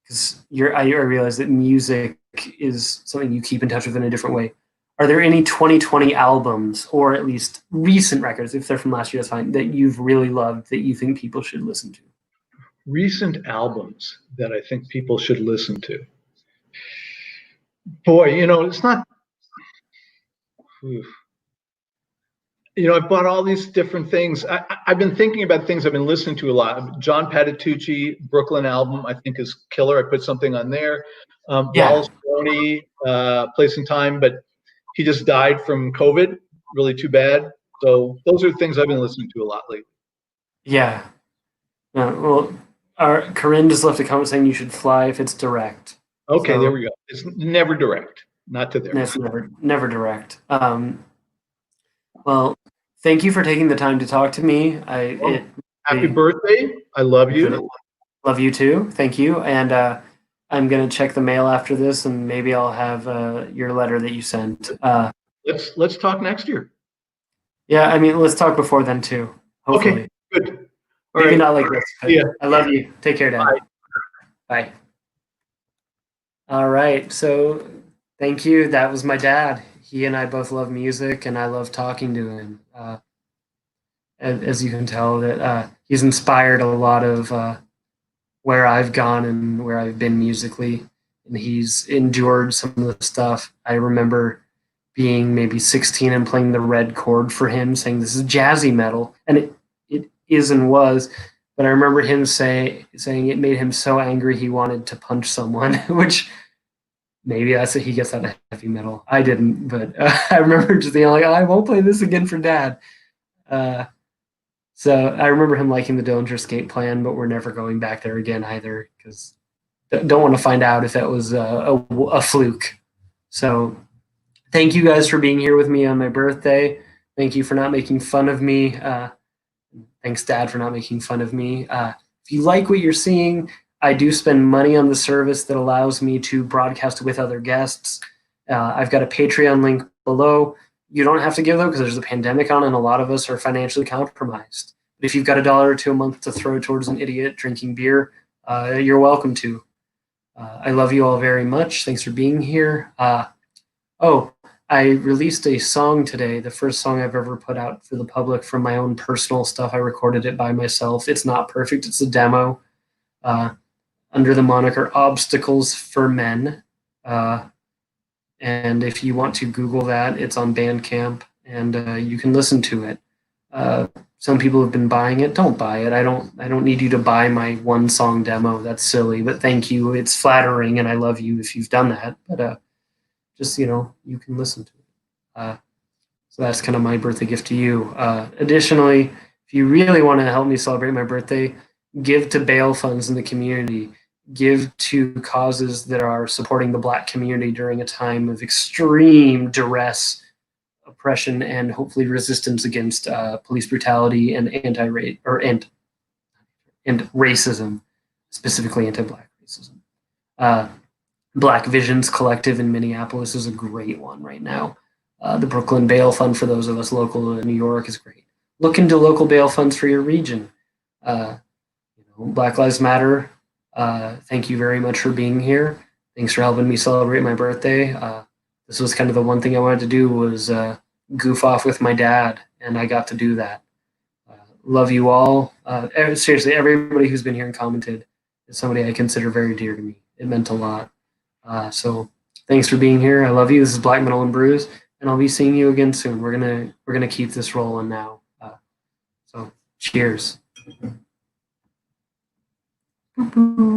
because I realize that music is something you keep in touch with in a different way. Are there any 2020 albums, or at least recent records, if they're from last year, that's fine, that you've really loved that you think people should listen to? Recent albums that I think people should listen to. Boy, it's not. I've bought all these different things. I've been thinking about things I've been listening to a lot. John Patitucci, Brooklyn album, I think is killer. I put something on there. Yeah, Wallace Stoney, Place and Time, but he just died from COVID. Really too bad. So those are things I've been listening to a lot lately. yeah. Well, Corinne just left a comment saying you should fly if it's direct. Okay, there So we go. It's never direct, not to there. that's never direct. Well, thank you for taking the time to talk to me. Oh, happy I birthday. I love appreciate it. you. Love you too. Thank you. And I'm gonna check the mail after this, and maybe I'll have your letter that you sent. Let's talk next year. Yeah, I mean, let's talk before then too. Okay, Hopefully, good. All maybe right. not like this, but Yeah. I love you. Take care, Dad. Bye. Bye. All right. So thank you. That was my dad. He and I both love music, and I love talking to him. As you can tell, that he's inspired a lot of where I've gone and where I've been musically, and he's endured some of the stuff. I remember being maybe 16 and playing the red chord for him, saying this is jazzy metal, and it is and was. But I remember him saying it made him so angry he wanted to punch someone, which maybe that's what he gets out of heavy metal. I didn't, but I remember just being like, I won't play this again for Dad. Uh, so I remember him liking the Dillinger Skate Plan, but we're never going back there again either because don't want to find out if that was a fluke. So thank you guys for being here with me on my birthday. Thank you for not making fun of me. Thanks, Dad, for not making fun of me. If you like what you're seeing, I do spend money on the service that allows me to broadcast with other guests. I've got a Patreon link below. You don't have to give though because there's a pandemic on and a lot of us are financially compromised. But if you've got $1 or $2 a month to throw towards an idiot drinking beer, you're welcome to. I love you all very much. Thanks for being here. Oh, I released a song today, the first song I've ever put out for the public from my own personal stuff. I recorded it by myself. It's not perfect, it's a demo uh, under the moniker Obstacles for Men. Uh, and if you want to Google that, it's on Bandcamp and you can listen to it. Uh, some people have been buying it. Don't buy it. I don't need you to buy my one song demo. That's silly, but thank you. It's flattering and I love you if you've done that. But just, you can listen to it. So that's kind of my birthday gift to you. Additionally, if you really want to help me celebrate my birthday, give to bail funds in the community. Give to causes that are supporting the Black community during a time of extreme duress, oppression, and hopefully resistance against police brutality and and racism, specifically anti-Black racism. Uh, Black Visions Collective in Minneapolis is a great one right now. The Brooklyn Bail Fund for those of us local to New York is great. Look into local bail funds for your region. Black Lives Matter. Thank you very much for being here. Thanks for helping me celebrate my birthday. This was kind of the one thing I wanted to do was goof off with my dad, and I got to do that. Love you all. Seriously, everybody who's been here and commented is somebody I consider very dear to me. It meant a lot. So thanks for being here. I love you. This is Black Metal and Brews, and I'll be seeing you again soon. We're gonna keep this rolling now. So cheers.